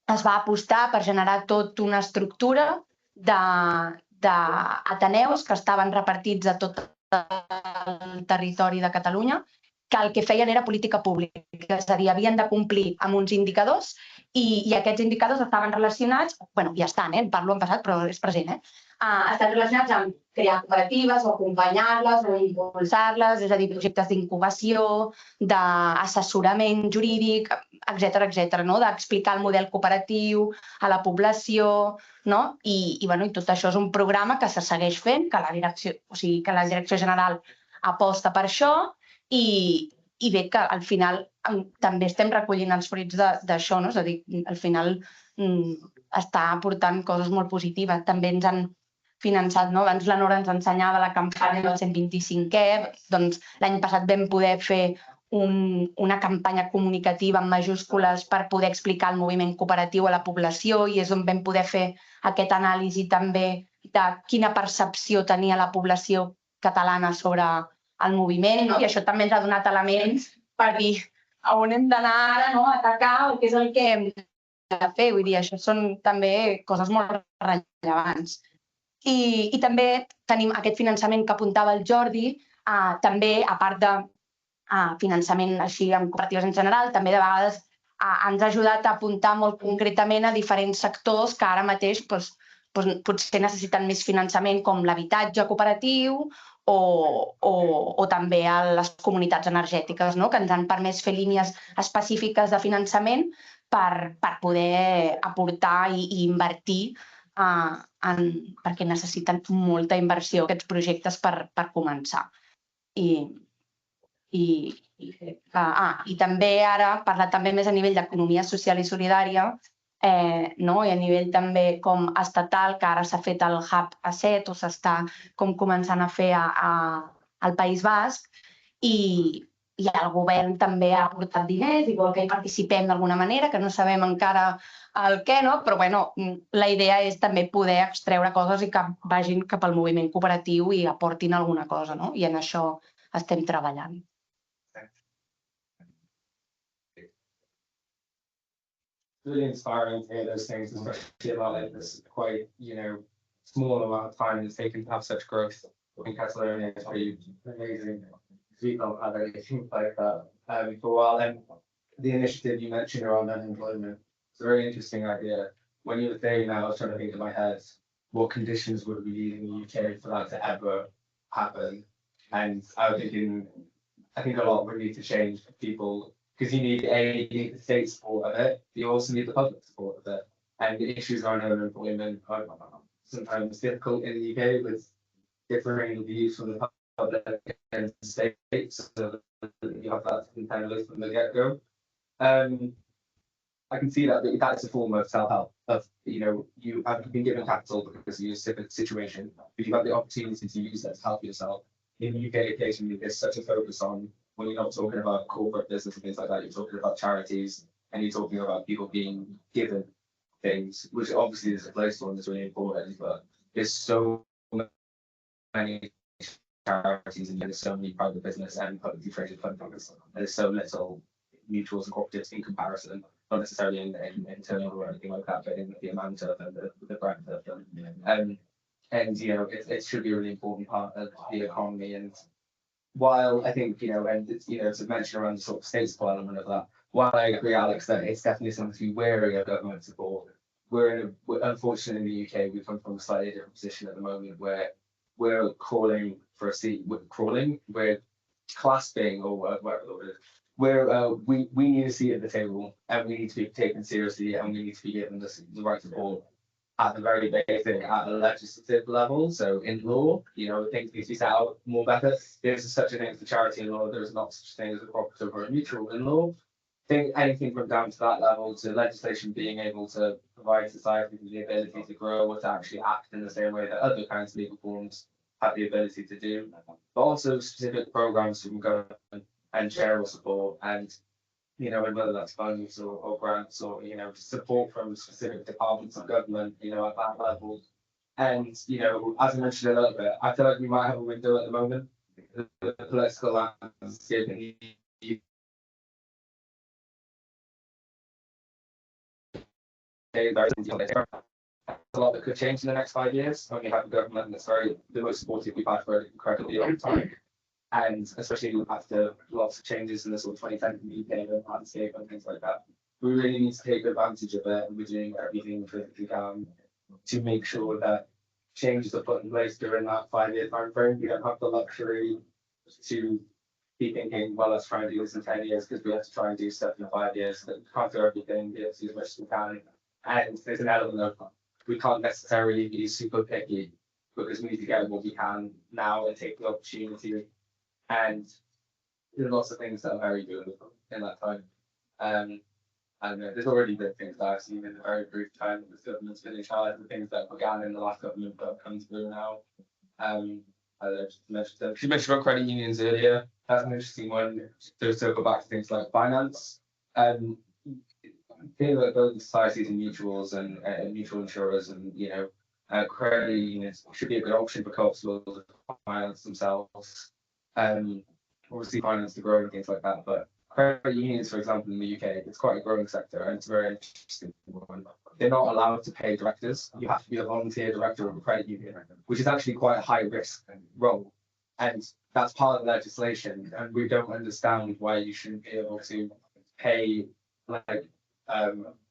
es va apostar per generar tota una estructura d'ateneus que estaven repartits a tot el territori de Catalunya, que el que feien era política pública, és a dir, havien de complir amb uns indicadors i aquests indicadors estaven relacionats, ja estan, parlo en passat però és present, estan relacionats amb crear cooperatives o acompanyar-les o impulsar-les, és a dir, projectes d'incubació, d'assessorament jurídic, etcètera, d'explicar el model cooperatiu a la població, i tot això és un programa que se segueix fent, que la Direcció General aposta per això, i bé que al final també estem recollint els fruits d'això, és a dir, al final està aportant coses molt positives. També ens han finançat, no? Abans la Nora ens ensenyava la campanya del 125è, doncs l'any passat vam poder fer una campanya comunicativa en majúscules per poder explicar el moviment cooperatiu a la població i és on vam poder fer aquest anàlisi també de quina percepció tenia la població catalana sobre el moviment, no? I això també ens ha donat elements per dir a on hem d'anar ara, no? A atacar o què és el que hem de fer. Vull dir, això són també coses molt rellevants. I també tenim aquest finançament que apuntava el Jordi, també, a part de finançament així amb cooperatives en general, també de vegades ens ha ajudat a apuntar molt concretament a diferents sectors que ara mateix potser necessiten més finançament, com l'habitatge cooperatiu o també a les comunitats energètiques, no? Que ens han permès fer línies específiques de finançament per poder aportar i invertir perquè necessiten molta inversió aquests projectes per començar. I també ara parlar també més a nivell d'economia social i solidària, i a nivell també com estatal, que ara s'ha fet el Hub A7 o s'està com començant a fer al País Basc, i el govern també ha aportat diners, igual que hi participem d'alguna manera, que no sabem encara el què, però bueno, la idea és també poder extreure coses i que vagin cap al moviment cooperatiu i aportin alguna cosa, i en això estem treballant. Really inspiring to hear those things, especially about like this quite, small amount of time it's taken to have such growth in Catalonia. It's pretty amazing. We don't have anything like that for a while. And the initiative you mentioned around unemployment, it's a very interesting idea. When you were saying that, I was trying to think in my head, what conditions would we need in the UK for that to ever happen? And I was thinking, I think a lot would need to change for people, because you need the state support of it, but you also need the public support of it. And the issues around unemployment are sometimes difficult in the UK with differing views from the public and the state, so you have that contend from the get-go. I can see that that's a form of self-help, of, you have been given capital because of your situation, but you have the opportunity to use that to help yourself. In the UK, occasionally, there's such a focus on, when you're not talking about corporate business and things like that, you're talking about charities and you're talking about people being given things, which obviously is a place one that's really important, but there's so many charities and there's so many private business and publicly traded companies. There's so little mutuals and cooperatives in comparison, not necessarily in turnover or anything like that, but in the amount of and the breadth of them. And it should be a really important part of the economy. And while I think and it's, to mention around the sort of state support element of that, while I agree, Alex, that it's definitely something to be wary of government support, we're unfortunately in the UK, we come from a slightly different position at the moment where we're crawling for a seat. We're clasping, or whatever the word is. We need a seat at the table, and we need to be taken seriously, and we need to be given the right support at the very basic, at a legislative level. So in law, things need to be set out more better. There's such a thing as a charity in law. There's not such a thing as a cooperative or a mutual in law. I think anything from down to that level to legislation being able to provide society with the ability to grow or to actually act in the same way that other kinds of legal forms have the ability to do, but also specific programs from government and general support, and and whether that's funds or grants or support from specific departments of government, at that level. And as I mentioned a little bit, I feel like we might have a window at the moment. The political landscape in the a lot that could change in the next 5 years. When you have a government that's the most supportive we've had for an incredibly long time, and especially after lots of changes in the sort of 2010 UK landscape and things like that, we really need to take advantage of it, and we're doing everything we can to make sure that changes are put in place during that 5-year time frame. We don't have the luxury to be thinking, well, let's try and do this in 10 years, because we have to try and do stuff in 5 years. We can't do everything, we have to do as much as we can. And there's an element of, we can't necessarily be super picky, because we need to get what we can now and take the opportunity. And there's lots of things that are very good in that time. And there's already been things that I've seen in the very brief time that this government's been in charge, the things that began in the last government that have come through now. She mentioned about credit unions earlier. That's an interesting one to circle back to things like finance. Things like building societies and mutuals and mutual insurers and credit unions should be a good option for co-ops to finance themselves. Obviously finance to grow and things like that, but credit unions, for example, in the UK, it's quite a growing sector and it's a very interesting one. They're not allowed to pay directors. You have to be a volunteer director of a credit union, which is actually quite a high risk role. And that's part of the legislation. And we don't understand why you shouldn't be able to pay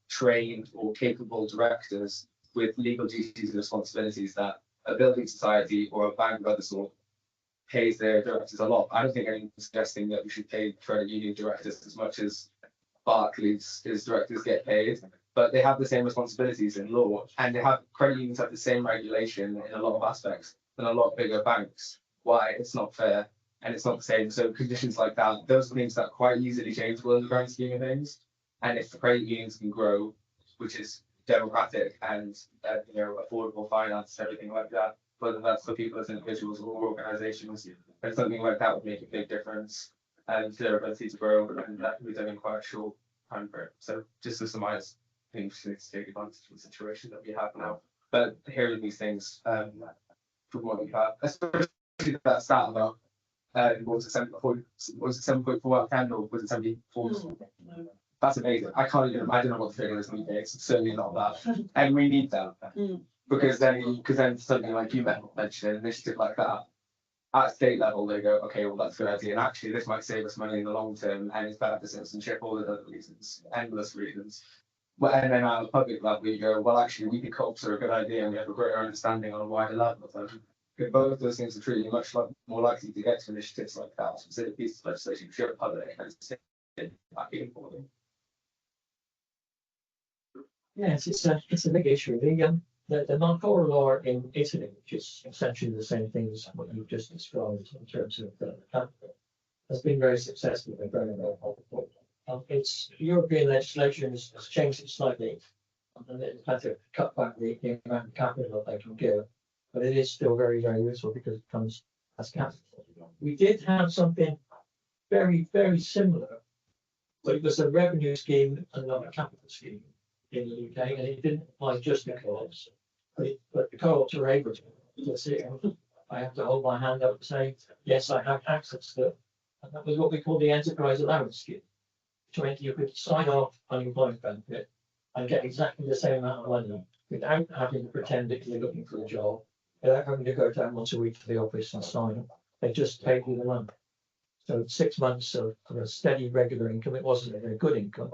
trained or capable directors with legal duties and responsibilities that a building society or a bank of other sort pays their directors a lot. I don't think anyone's suggesting that we should pay credit union directors as much as Barclays' directors get paid, but they have the same responsibilities in law, and credit unions have the same regulation in a lot of aspects than a lot bigger banks. Why? It's not fair, and it's not the same. So conditions like that, those are things that are quite easily changeable in the grand scheme of things. And if the credit unions can grow, which is democratic and affordable finance, everything like that, whether that's for people as individuals or organizations, and something like that would make a big difference and their ability to grow, and that can be done in quite a short time frame. So just to surmise, I think we need to take advantage of the situation that we have now. But hearing these things from what we have, especially that stat about what was it 7.4 out of 10 or was it 74? That's amazing. I can't even imagine what the figure is in the UK. It's certainly not that, and we need that. Because then something like you mentioned, an initiative like that, at state level, they go, okay, well, that's a good idea. And actually, this might save us money in the long term and it's better for citizenship, all the other reasons, endless reasons. Well, and then at the public level, you go, well, actually, we think co-ops are a good idea and we have a greater understanding on a wider level of them. If both of those things are true, you're much more likely to get to initiatives like that, specific pieces of legislation, pure public, and it's backing for them. Yes, it's a big issue. The non-core law in Italy, which is essentially the same thing as what you've just described in terms of the capital, has been very successful and very well. Its European legislation has changed it slightly, and they've had to cut back the amount of capital that they can give, but it is still very, very useful because it comes as capital. We did have something very, very similar, but it was a revenue scheme and not a capital scheme in the UK, and it didn't apply just to co-ops, but the co-ops are able to see. I have to hold my hand up and say, yes, I have access to it. And that was what we call the enterprise allowance scheme, which meant you could sign off unemployment benefit and get exactly the same amount of money without having to pretend that you're looking for a job, without having to go down once a week to the office and sign. They just paid you the money. So 6 months of a steady, regular income. It wasn't a very good income,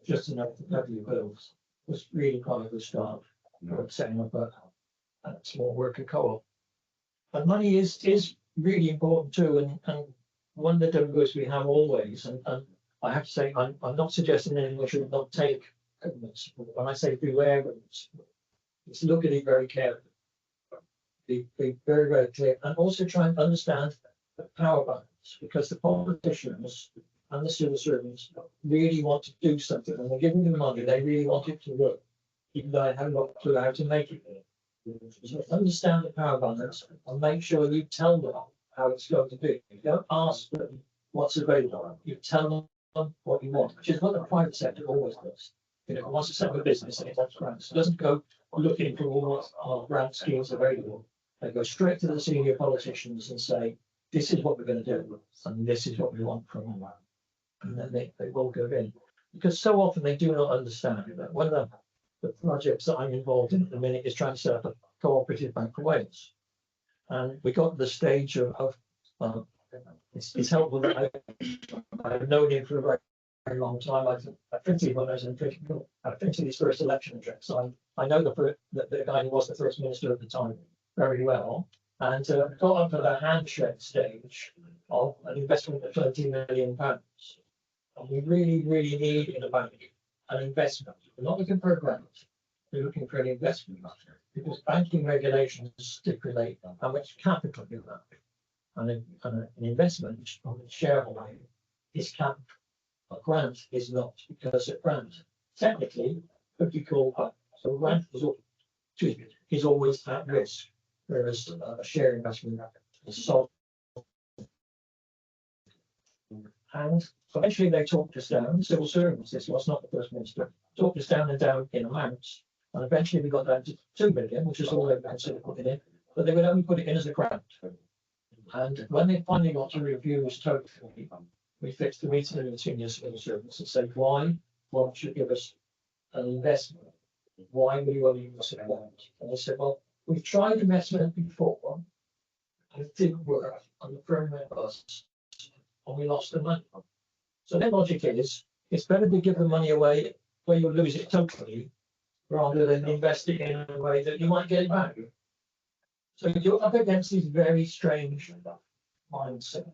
just enough to cover your bills. It was really quite a good start for setting up a small worker co-op. And money is really important too. And one of the difficulties we have always, and I have to say, I'm not suggesting anyone should not take government support. When I say beware government support, let's look at it very carefully. Be very, very clear, and also try and understand the power balance, because the politicians and the civil servants really want to do something, and they're giving them money. They really want it to work, even though they haven't got a clue how to make it work. So understand the power balance and make sure you tell them how it's going to be. You don't ask them what's available. You tell them what you want, which is what the private sector always does. It wants to set up a business and it wants grants. It doesn't go looking for all grant schemes available. They go straight to the senior politicians and say, this is what we're going to do, and this is what we want from them. And then they will go in. Because so often they do not understand that. One of the projects that I'm involved in at the minute is trying to set up a cooperative Bank for Wales. And we got to the stage of it's helpful that I've known him for a very, very long time. I printed when I was in prison. I printed his first election address. So I know the guy who was the first minister at the time very well. And got up to the handshake stage of an investment of £20 million. And we really, really need in a bank an investment. We're not looking for a grant. We're looking for an investment, because banking regulations stipulate how much capital you have. And an investment on the shareholder is capital. A grant is not, because a grant technically could be called back. So a grant is always at risk, whereas a share investment is solid. And eventually they talked us down, civil servants, this was not the First Minister, talked us down and down in amounts. And eventually we got down to 2 million, which is all they considered putting in, but they would only put it in as a grant. And when they finally got to review us totally, we fixed the meeting with the senior civil servants and said, why won't you give us an investment? Why will you only give us a grant? And they said, well, we've tried investment before, and it didn't work, and the firm went bust, and we lost the money. So their logic is, it's better to give the money away where you lose it totally, rather than invest it in a way that you might get it back. So you're up against these very strange mindset,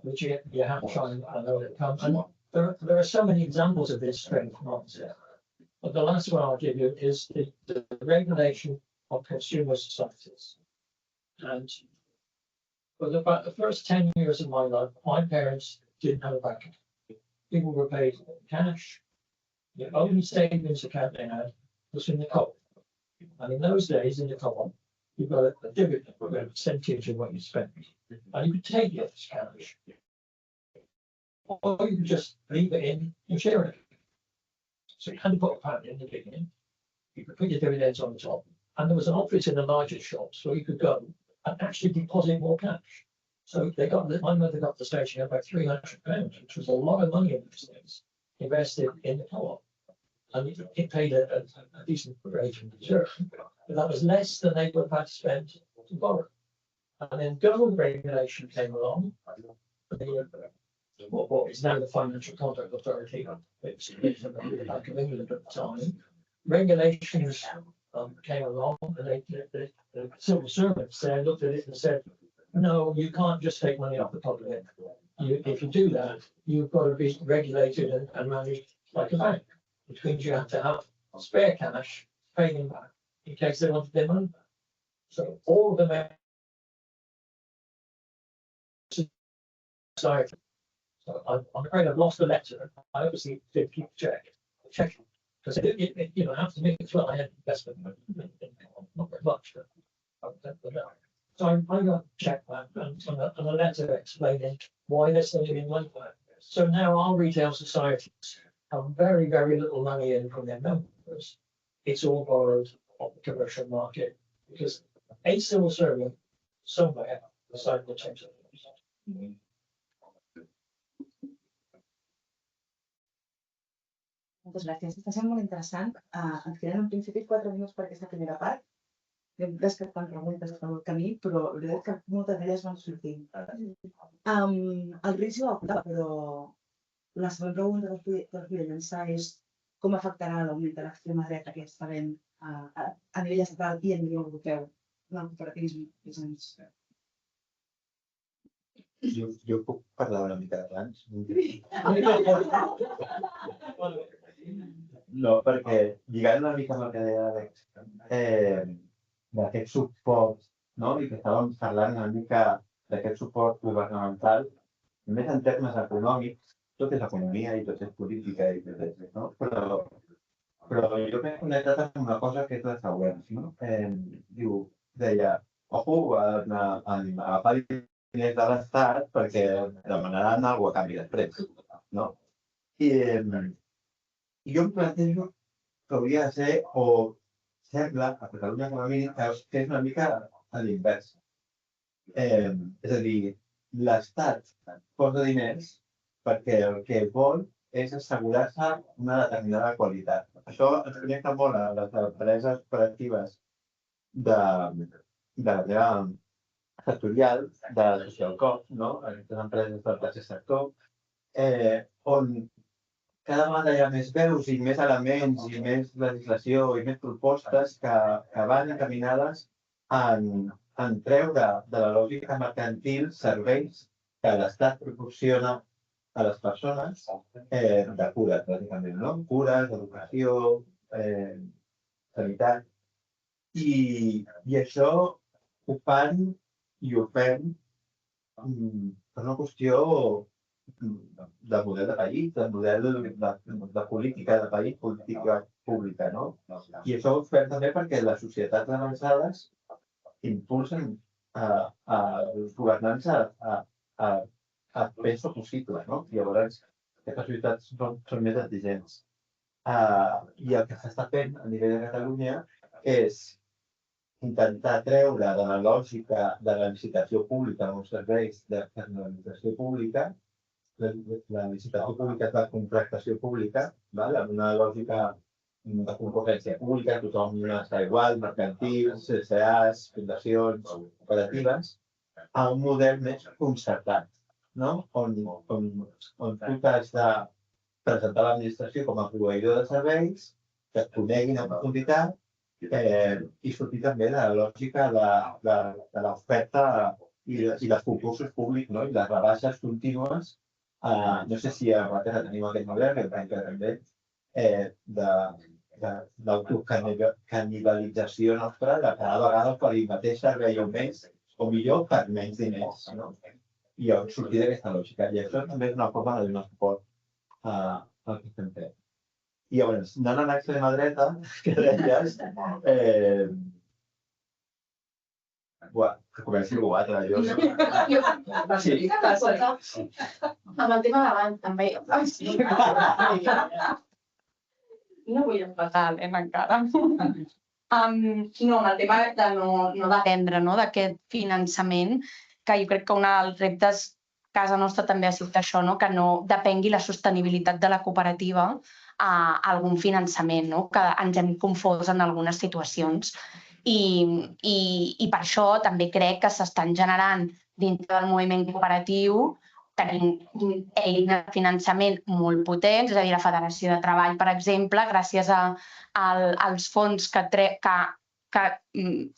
which you have to try and overcome. And there are so many examples of this strange mindset. But the last one I'll give you is the regulation of consumer societies. And for about the first 10 years of my life, my parents didn't have a bank account. People were paid in cash. The only savings account they had was in the co-op. And in those days, in the co-op, you got a dividend, a percentage of what you spent. And you could take it as cash. Or you could just leave it in your share account. So you had to put a pound in the beginning. You could put your dividends on the top. And there was an office in the larger shops where you could go and actually deposit more cash. So my mother got the stage, she had about £300, which was a lot of money in those days, invested in the co-op. And it paid a decent rate of return, but that was less than they would have had to spend to borrow. And then government regulation came along, what is now the Financial Conduct Authority, which is the Bank of England at the time. Regulations came along, and the civil servants looked at it and said, no, you can't just take money off the public. If you do that, you've got to be regulated and managed like a bank, which means you have to have spare cash, pay them back in case they wanted their money back. So all of them. So I'm afraid I've lost the letter. I obviously did keep checking because after me as well, I had investment, not very much. So I got checked that and a letter explaining why they're still doing like that. So now our retail societies have very, very little money in from their members. It's all borrowed on the commercial market because a civil servant somewhere decided to change it. Moltes gràcies. Està sent molt interessant. Ens queden en principi 4 minuts per aquesta primera part. Hem descartat preguntes pel camí, però la veritat que moltes d'elles van sortint. El Rhys ho apuntava, però la següent pregunta que us vull llançar és com afectarà l'augment de l'extrema dreta que està havent a nivell estatal i a nivell europeu en el cooperativisme. Jo puc parlar una mica d'abans? No, perquè lligant una mica amb el que deia Àlex, d'aquest suport, no? I que estàvem parlant una mica d'aquest suport governamental, només en termes econòmics, tot és economia i tot és política i tot és, no? Però jo m'he connectat amb una cosa que és la següent, no? Deia, ojo, a agafar diners de l'Estat perquè demanaran alguna cosa a canvi després, no? I jo em plantejo que hauria de ser, o sembla, a Catalunya com a mínim, que és una mica a l'inversa. És a dir, l'Estat posa diners perquè el que vol és assegurar-se una determinada qualitat. Això ens connecta molt a les empreses cooperatives de la meva sectorial, de social coop, no? Aquestes empreses del tercer sector, on cada vegada hi ha més veus i més elements i més legislació i més propostes que van encaminades en treure de la lògica mercantil serveis que l'Estat proporciona a les persones de cures, bàsicament, no? Cures, educació, sanitat. I això ho fan i ho fem per una qüestió del model de país, del model de política de país, política pública, no? I això ho fem també perquè les societats avançades impulsen els governants a fer això possible, no? Llavors, aquestes societats són més exigents. I el que s'està fent a nivell de Catalunya és intentar treure de la lògica de la licitació pública uns serveis d'externalització pública, la licitació pública és la contractació pública, amb una lògica de concurrència pública, tothom està igual, mercantils, CCAs, fundacions, cooperatives, a un model més concertat, no? On tu t'has de presentar l'administració com a proveïdor de serveis, que et coneguin en profunditat i sortir també de la lògica de l'oferta i dels concursos públics, no? I les rebaixes contínues. No sé si a Reptes tenim aquest model, que també, d'autocanibalització nostra, de cada vegada per el mateix servei o més, o millor, per menys diners, no? I sortir d'aquesta lògica. I això també és una forma de donar suport al que estem fent. I llavors, anant a l'extrema dreta, que deies, que comenci algú altre, jo. Sí. Amb el tema d'abans, també. No vull empatar, Helena, encara. No, amb el tema de no dependre d'aquest finançament, que jo crec que un dels reptes a casa nostra també ha sigut això, que no depengui la sostenibilitat de la cooperativa a algun finançament, que ens hem confós en algunes situacions. I per això també crec que s'estan generant dintre del moviment cooperatiu, tenim eines de finançament molt potents, és a dir, la Federació de Treball, per exemple, gràcies als fons que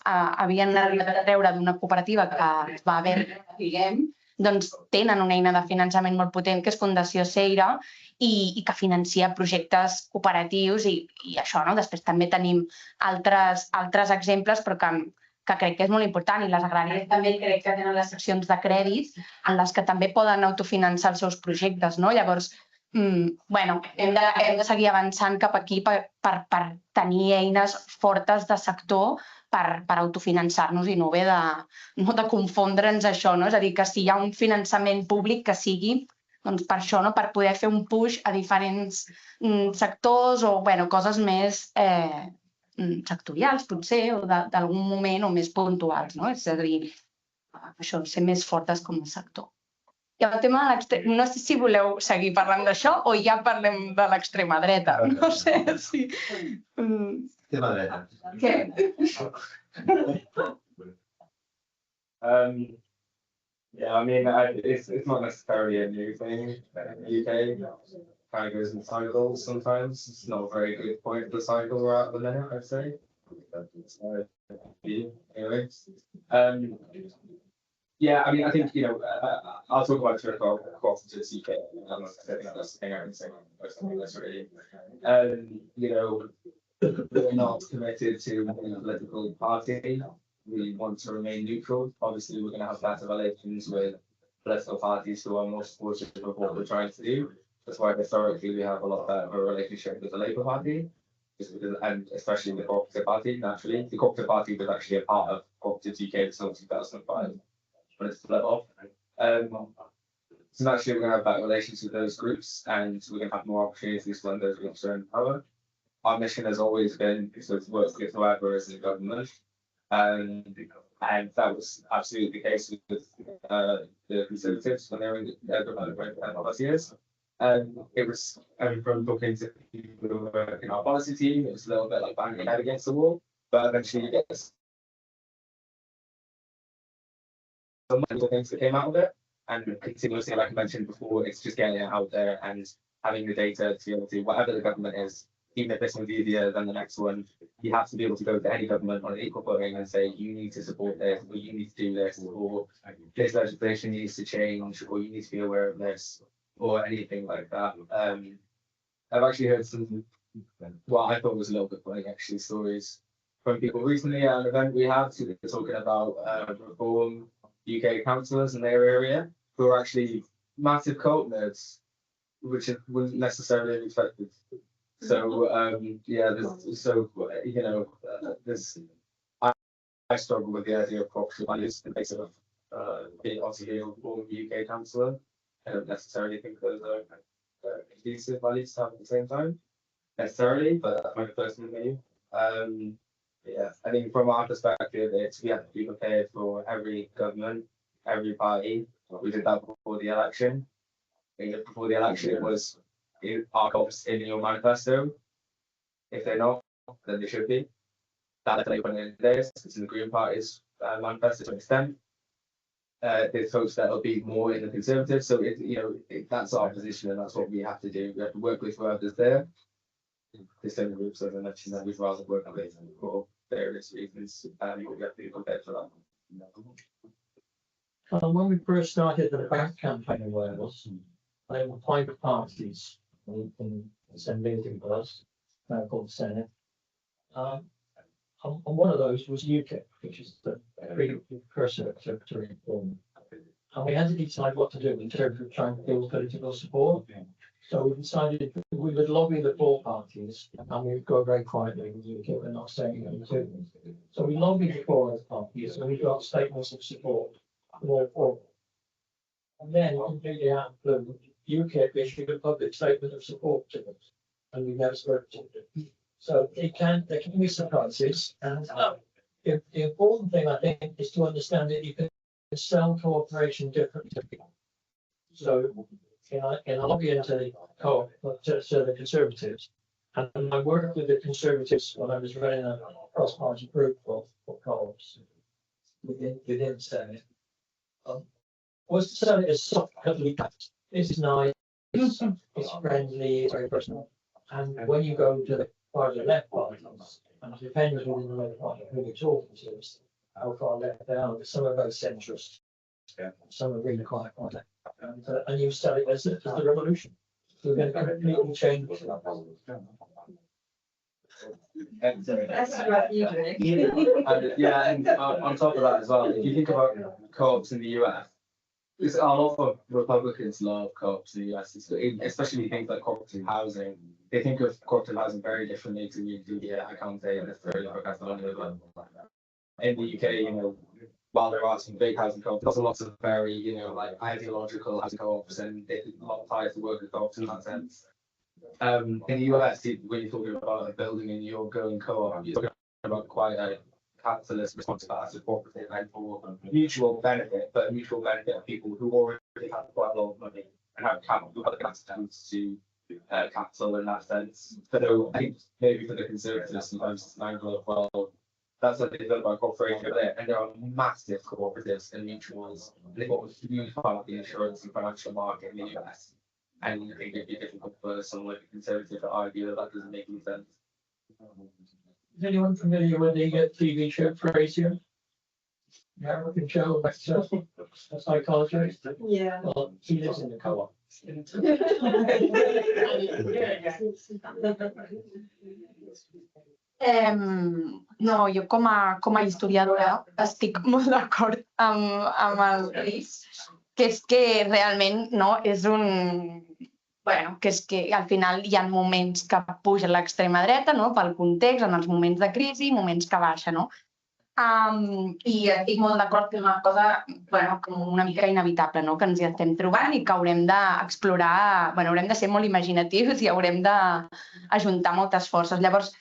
havien arribat a treure d'una cooperativa que es va haver, diguem, doncs tenen una eina de finançament molt potent, que és Fundació Seira, i que financia projectes cooperatius i això, no? Després també tenim altres exemples, però que crec que és molt important, i les agràries també crec que tenen les seccions de crèdit en les que també poden autofinançar els seus projectes, no? Llavors, hem de seguir avançant cap aquí per tenir eines fortes de sector per autofinançar-nos i no haver de confondre'ns això, no? És a dir, que si hi ha un finançament públic que sigui doncs per això, per poder fer un push a diferents sectors o coses més sectorials, potser, o d'algun moment o més puntuals, no? És a dir, això, ser més fortes com a sector. I el tema de l'extrema... No sé si voleu seguir parlant d'això o ja parlem de l'extrema dreta. No sé si... Extrema dreta. Què? Yeah, I mean, it's not necessarily a new thing in the UK. It kind of goes in cycles sometimes. It's not a very good point for the cycle we're at the minute, I'd say. Anyway. Yeah, I mean, I think, I'll talk about cooperatives UK. I think that's the thing I can say on this really. We're not committed to any political party. We want to remain neutral. Obviously, we're going to have better relations with political parties who are more supportive of what we're trying to do. That's why historically we have a lot better of a relationship with the Labour Party, and especially the Cooperative Party, naturally. The Cooperative Party was actually a part of Cooperatives UK until 2005, when it split off. So naturally, we're going to have better relations with those groups, and we're going to have more opportunities when those groups are in power. Our mission has always been to work with whoever is in government. And that was absolutely the case with the Conservatives when they were in government for last years. It was from talking to people who were in our policy team, it was a little bit like banging your head against the wall, but eventually you get some things that came out of it. And continuously, like I mentioned before, it's just getting it out there and having the data to be able to, whatever the government is, even if this one's easier than the next one, you have to be able to go to any government on an equal footing and say, you need to support this, or you need to do this, or this legislation needs to change, or you need to be aware of this, or anything like that. I've actually heard some, what I thought was a little bit funny, actually, stories from people recently at an event we had, talking about reform UK councillors in their area, who are actually massive co-op nerds, which wouldn't necessarily be expected. So I struggle with the idea of property values in the case of being obviously a UK councillor. I don't necessarily think those are conducive values to have at the same time, necessarily, but that's my personal opinion. I think from our perspective, we have to be prepared for every government, every party. We did that before the election. Before the election, it was our co-ops in your manifesto. If they're not, then they should be. That's like when it is. It's in the Green Party's manifesto to an extent. There's folks that will be more in the Conservatives. So that's our position, and that's what we have to do. We have to work with others there. There's certain groups, as I mentioned, that we'd rather work with for various reasons. We have to be prepared for that. When we first started the back campaign in Wales, there were 5 parties in assemblies in Wales, called the Senate. And one of those was UKIP, which is the precursor to reform. And we had to decide what to do in terms of trying to build political support. So we decided we would lobby the 4 parties, and we would go very quietly with UKIP and not saying anything. So we lobbied the 4 parties, and we got statements of support from all 4. And then, completely out of the blue, UKIP issued a public statement of support to us, and we never spoke to them. So there can be surprises, and the important thing, I think, is to understand that you can sell cooperation differently. So in a lobby into the co-op, to the Conservatives, and I worked with the Conservatives when I was running a cross-party group for co-ops within Senate. Was to sell it as soft, cuddly cat. This is nice, it's friendly, it's very personal. And when you go to the part of the left parties, and it depends within the left party who you're talking to, how far left they are, because some are very centrist, some are really quite left. And you sell it as the revolution. So we're going to completely change it. And on top of that as well, if you think about co-ops in the US, there's a lot of Republicans love co-ops in the US, especially things like cooperative housing. They think of cooperative housing very differently to you do. I can't say necessarily for Catalonia, but in the UK, while there are some big housing co-ops, there's also lots of very, ideological housing co-ops, and a lot of ties to worker co-ops in that sense. In the US, when you're talking about a building and you're going co-op, you're talking about quite a capitalist response to that as a cooperative and for mutual benefit, but mutual benefit of people who already have quite a lot of money and have capital, other access to capital in that sense. So I think maybe for the Conservatives, sometimes it's an angle of, well, that's what they feel about cooperation over there, and there are massive cooperatives and mutuals. They've got a huge part of the insurance and financial market in the US, and I think it'd be difficult for someone like a Conservative to argue that doesn't make any sense. Is anyone familiar with the TV show Frasier? American show about a psychologist? Yeah. Well, he lives in the co-op. No, jo com a historiadora estic molt d'acord amb el Rhys, que és que realment és un... que és que al final hi ha moments que puja l'extrema dreta, pel context, en els moments de crisi, moments que baixa, I estic molt d'acord que és una cosa una mica inevitable, que ens hi estem trobant i que haurem d'explorar, haurem de ser molt imaginatius i haurem d'ajuntar moltes forces. Llavors,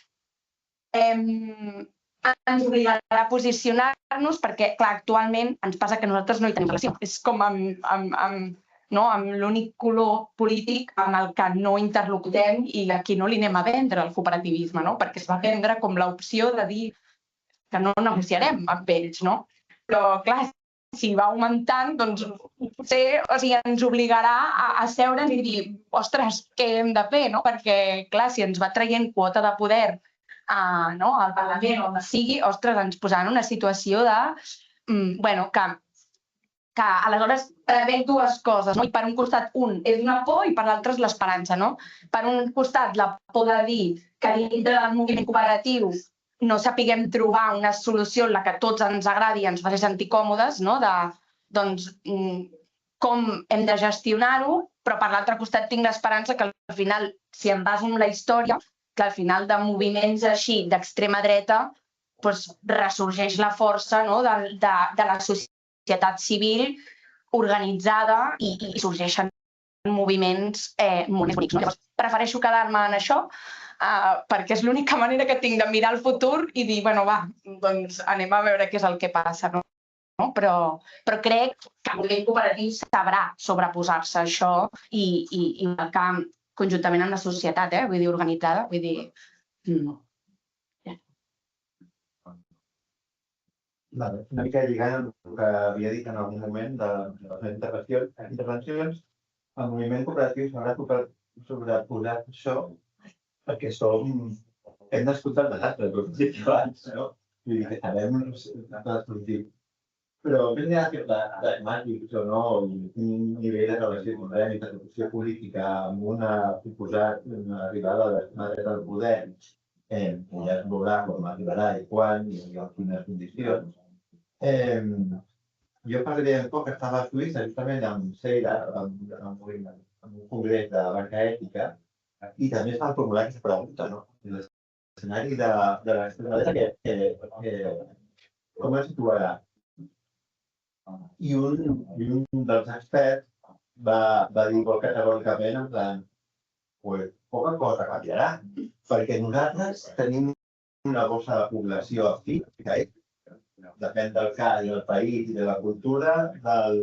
ens obligarà a posicionar-nos perquè, clar, actualment ens passa que nosaltres no hi tenim relació. És com amb l'únic color polític amb el que no interlocutem i a qui no li anem a vendre el cooperativisme, perquè es va vendre com l'opció de dir que no negociarem amb ells, Però, clar, si va augmentant, doncs potser ens obligarà a seure'ns i dir, ostres, què hem de fer? Perquè, clar, si ens va traient quota de poder al Parlament o on sigui, ostres, ens posaran en una situació de, que aleshores veig dues coses, i per un costat és una por i per l'altre és l'esperança. Per un costat la por de dir que dintre del moviment cooperatiu no sapiguem trobar una solució en la que tots ens agradi i ens faci sentir còmodes, doncs com hem de gestionar-ho, però per l'altre costat tinc l'esperança que al final, si em baso en la història, que al final de moviments així d'extrema dreta doncs ressorgeix la força, no, de la societat civil organitzada i sorgeixen moviments molt més bonics. Llavors, prefereixo quedar-me en això perquè és l'única manera que tinc de mirar el futur i dir, bueno, va, doncs anem a veure què és el que passa, no? Però crec que el moviment cooperatiu sabrà sobreposar-se a això i marcar conjuntament amb la societat, vull dir, organitzada, vull dir... Una mica lligant amb el que havia dit en algun moment de les intervencions, el moviment cooperatiu s'haurà sobreposat això perquè hem nascut del desastre, com he dit abans, no? Vull dir que sabem l'escoltiu. Però més enllà de pragmàtics o no, un nivell de relació i de política amb una proposat arribada de l'extrema dreta al poder, ja es veurà com arribarà i quan i en quines condicions. Jo parlaré un poc que estava a Suïssa justament amb Seira, amb un congrés de banca ètica, i també es va formular aquesta pregunta, no? L'escenari de l'extrema dreta, com es situarà? I un dels experts va dir molt categòricament en plan, poca cosa canviarà, perquè nosaltres tenim una bossa de població afí, que depèn del cas, del país i de la cultura, del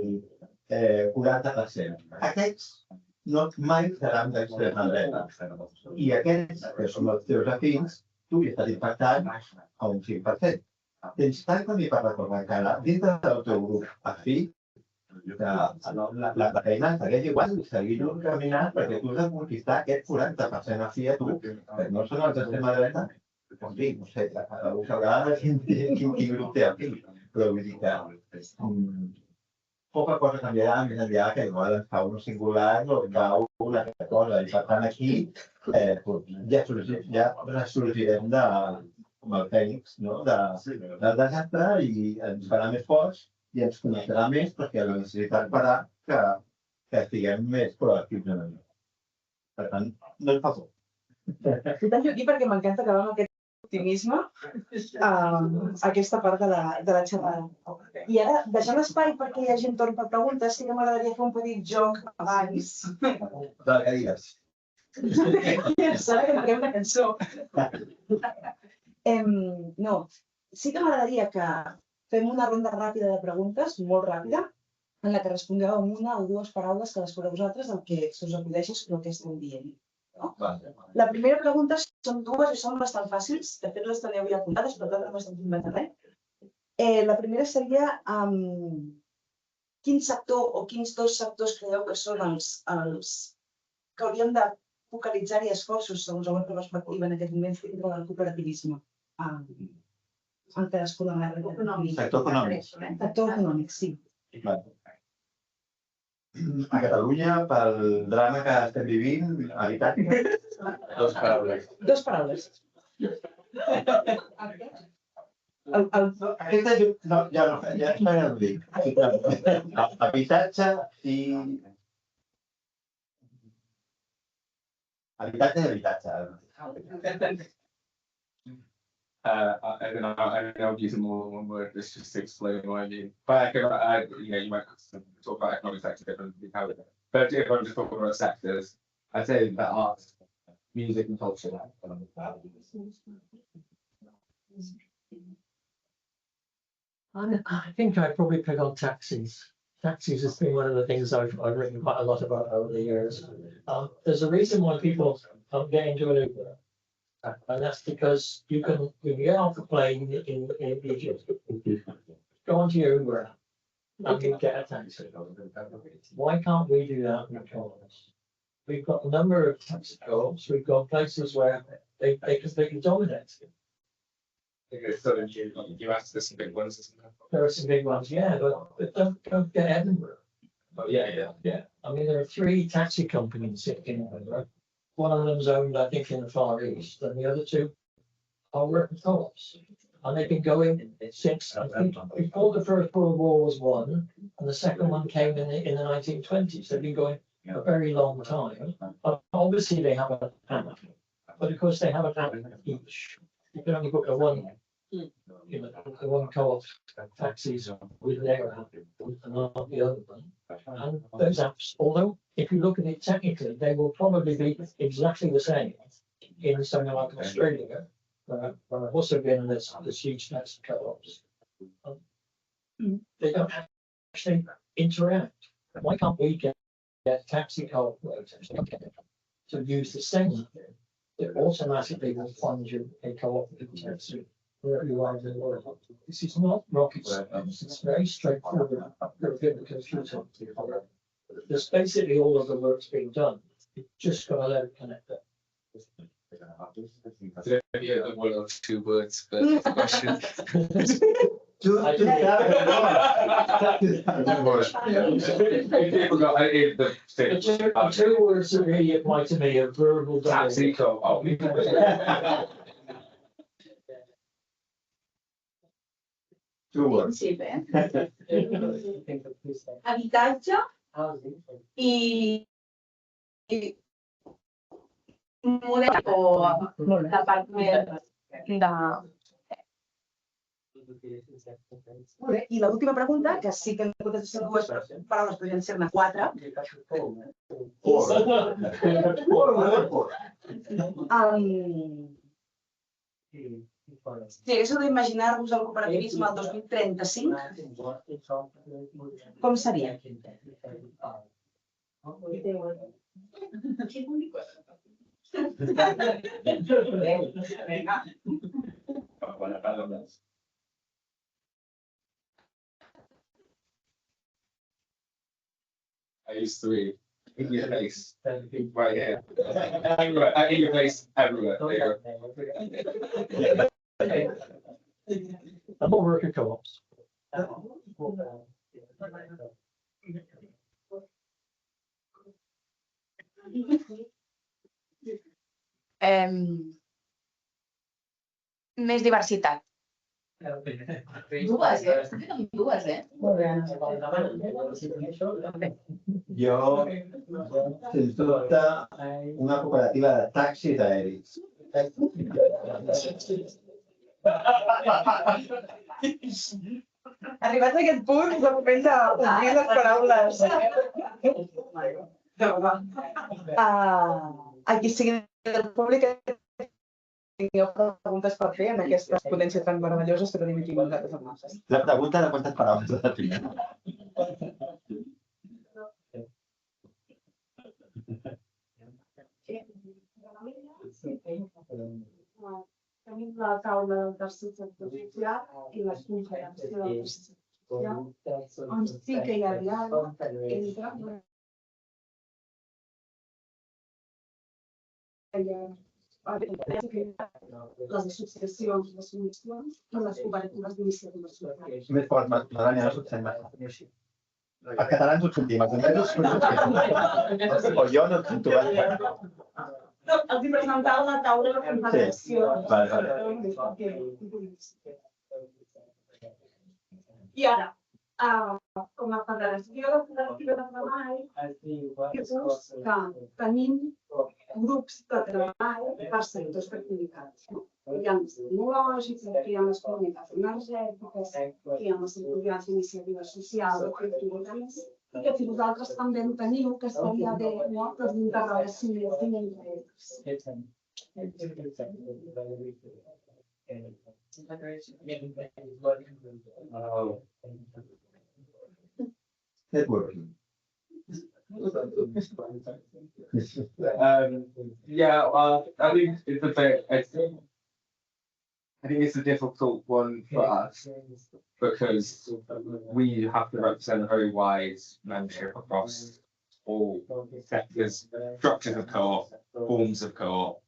40%. Aquests mai seran d'extrema dreta. I aquests, que són els teus afins, tu hi estàs impactant a un 5%. Tens tant camí per recórrer encara dintre del teu grup afí que la feina segueix igual, seguir-ho caminant perquè tu has de conquistar aquest 40% afí a tu, que no són els d'extrema dreta, com dic, no sé, algú sabrà quin grup té afí, però vull dir que poca cosa canviarà més enllà que igual ens cau un singular o cau una altra cosa, i per tant aquí ja ressorgirem com el fènix del desastre i ens farà més forts i ens coneixerà més perquè la necessitat farà que estiguem més proactius en allò. Per tant, no ens fa por. I tanco aquí perquè m'encanta acabar amb aquest optimisme aquesta part de la xerrada. I ara, deixant l'espai perquè hi hagi entorn per preguntes, sí que m'agradaria fer un petit joc abans. De cadires. Sara, que farem una cançó. No, sí que m'agradaria que fem una ronda ràpida de preguntes, molt ràpida, en la que respongueu amb una o dues paraules cadascú de vosaltres el que se us acudeixi sobre el que esteu dient. La primera pregunta són dues i són bastant fàcils, de fet les teniu ja apuntades, per tant no m'estic inventant res. La primera seria quin sector o quins dos sectors creieu que són els que hauríem de focalitzar-hi esforços segons la vostra perspectiva en aquest moment dintre del cooperativisme? En cadascú de l'àrea. Sector econòmic. Sector econòmic, sí. A Catalunya, pel drama que estem vivint, habitatge, dos paraules. Dos paraules. Aquesta és... No, ja no ho dic. Habitatge i... Habitatge i habitatge. I don't know. I don't know if using more than one word. It's just to explain what I mean. But you might talk about economic sector differently. But if I'm just talking about sectors, I'd say that art, music, and culture. I think I'd probably pick on taxis. Taxis has been one of the things I've written quite a lot about over the years. There's a reason why people get into an Uber. And that's because you can get off the plane in Egypt, go onto your Uber and you get a taxi. Why can't we do that in co-ops? We've got a number of taxi co-ops. We've got places where they can dominate. You asked for some big ones, isn't there? There are some big ones, yeah, but don't get Edinburgh. Oh, yeah. I mean, there are 3 taxi companies in Edinburgh. One of them's owned, I think, in the Far East, and the other 2 are working co-ops. And they've been going since, I think, before the First World War was won, and the second one came in the 1920s. They've been going a very long time. Obviously, they have an app, but of course, they have an app each. You can only book the one co-op taxis with their app and not the other one. And those apps, although if you look at it technically, they will probably be exactly the same in somewhere like Australia, where I've also been in this huge taxi co-ops. They don't actually interact. Why can't we get taxi co-operators to use the same app that automatically will fund you a cooperative taxi wherever you are in the world? This is not rocket science. It's very straightforward. You're a bit of a computer. There's basically all of the work's being done. You just got to let it connect up. Yeah, one or two words, but question. I do. People got the Two words that really apply to me are verbal taxi dialogue. co-op. 2 words. Sí, bé. Habitatge i model o la part més de... Molt bé, i l'última pregunta, que sí que en comptes de ser dues paraules podrien ser-ne 4. Si haguéssiu d'imaginar-vos el cooperativisme al 2035, com seria? I use 3. In your face. Right here. Everywhere. In your face. Everywhere. There you I'm all working co-ops. Més diversitat. Dues, dues, Jo, sens dubte, una cooperativa de taxis aèris. Arribats a aquest punt, és el moment d'obrir les paraules. Aquí sigui del públic tingueu preguntes per fer en aquestes potències tan meravelloses que tenim aquí nosaltres amb nosaltres. La pregunta de quantes paraules ha de tenir. Tenim la taula del tercer sector social i les conferències del tercer sector social, on sí que hi ha diàleg entre les associacions, les fundacions i les cooperatives d'iniciatives socials. Més fort, Madània, no sortim més. Els catalans ho sentim, els anglesos o jo no et sento gaire. Els hi presentava la taula de la confederació. I ara, com a federació de cooperatives de treball, que tenim grups de treball per sectors d'activitats. Hi ha els tecnològics, hi ha les comunitats energètiques, hi ha les sectorials d'iniciatives socials, i que si vosaltres també en teniu, que estaria bé que us interrelacionéssim entre ells. Networking. Yeah, well, I think it's a bit. I think it's a difficult one for us because we have to represent a very wide membership across all sectors, structures of co-op, forms of co-op,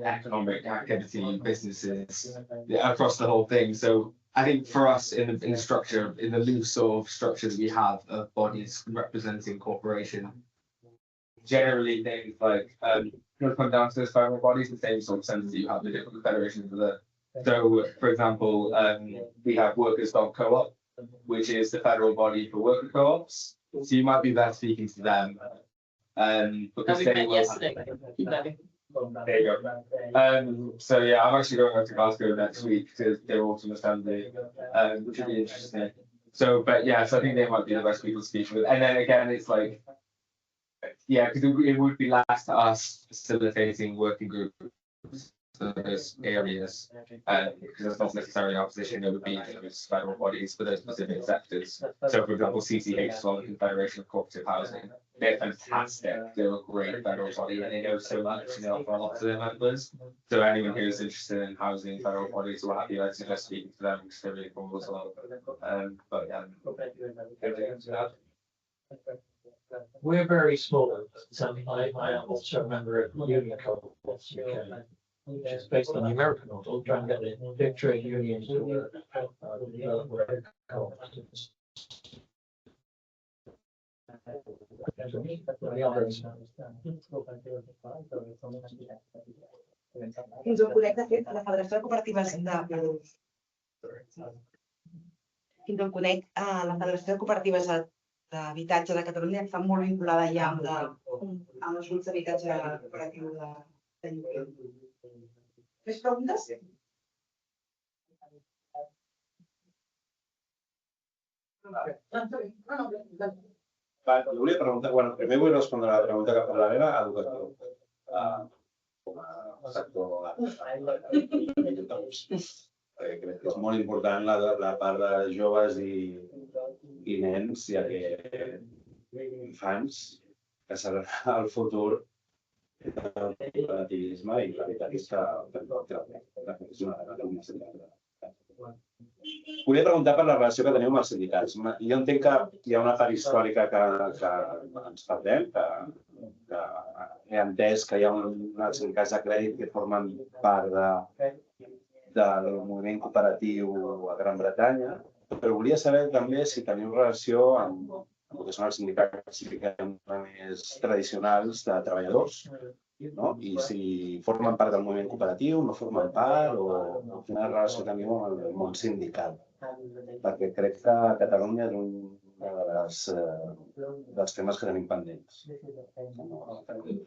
economic activity, businesses, across the whole thing. So I think for us in the structure, in the loose sort of structure that we have of bodies representing corporation, generally things like come down to those family bodies, the same sort of sense that you have the different federations of the So, for example, we have workers.coop, which is the federal body for worker co-ops. So you might be better speaking to them. Because they will. There you go. So yeah, I'm actually going up to Glasgow next week to their autumn assembly, which would be interesting. So, but yeah, so I think they might be the best people to speak with. And then again, it's like, yeah, because it would be last to us facilitating working groups for those areas, because it's not necessarily our position. It would be those federal bodies for those specific sectors. So, for example, CCH is on the Confederation of Cooperative Housing. They're fantastic. They're a great federal body, and they know so much, and they offer a lot to their members. So, anyone who's interested in housing federal bodies will have you. I suggest speaking to them because they're really cool as well. But yeah. We're very small. So I am also a member of Union Co-ops UK, which is based on the American model, trying to get the big trade unions to work with co-ops. Fins on conec, de fet, la Federació de Cooperatives fins on conec, la Federació de Cooperatives d'Habitatge de Catalunya està molt vinculada ja amb els grups d'habitatge cooperatiu de lloguer. Més preguntes? Jo volia preguntar, bueno, primer vull respondre a la pregunta que parlava era educatiu. Com a sector. Crec que és molt important la part de joves i nens, ja que infants, que seran el futur del cooperativisme i la veritat és que és una necessitat. Volia preguntar per la relació que teniu amb els sindicats. Jo entenc que hi ha una part històrica que ens perdem, que he entès que hi ha uns sindicats de crèdit que formen part del moviment cooperatiu a Gran Bretanya, però volia saber també si teniu relació amb el que són els sindicats més tradicionals de treballadors, i si formen part del moviment cooperatiu, no formen part, o quina relació teniu amb el món sindical. Perquè crec que a Catalunya és un dels temes que tenim pendents.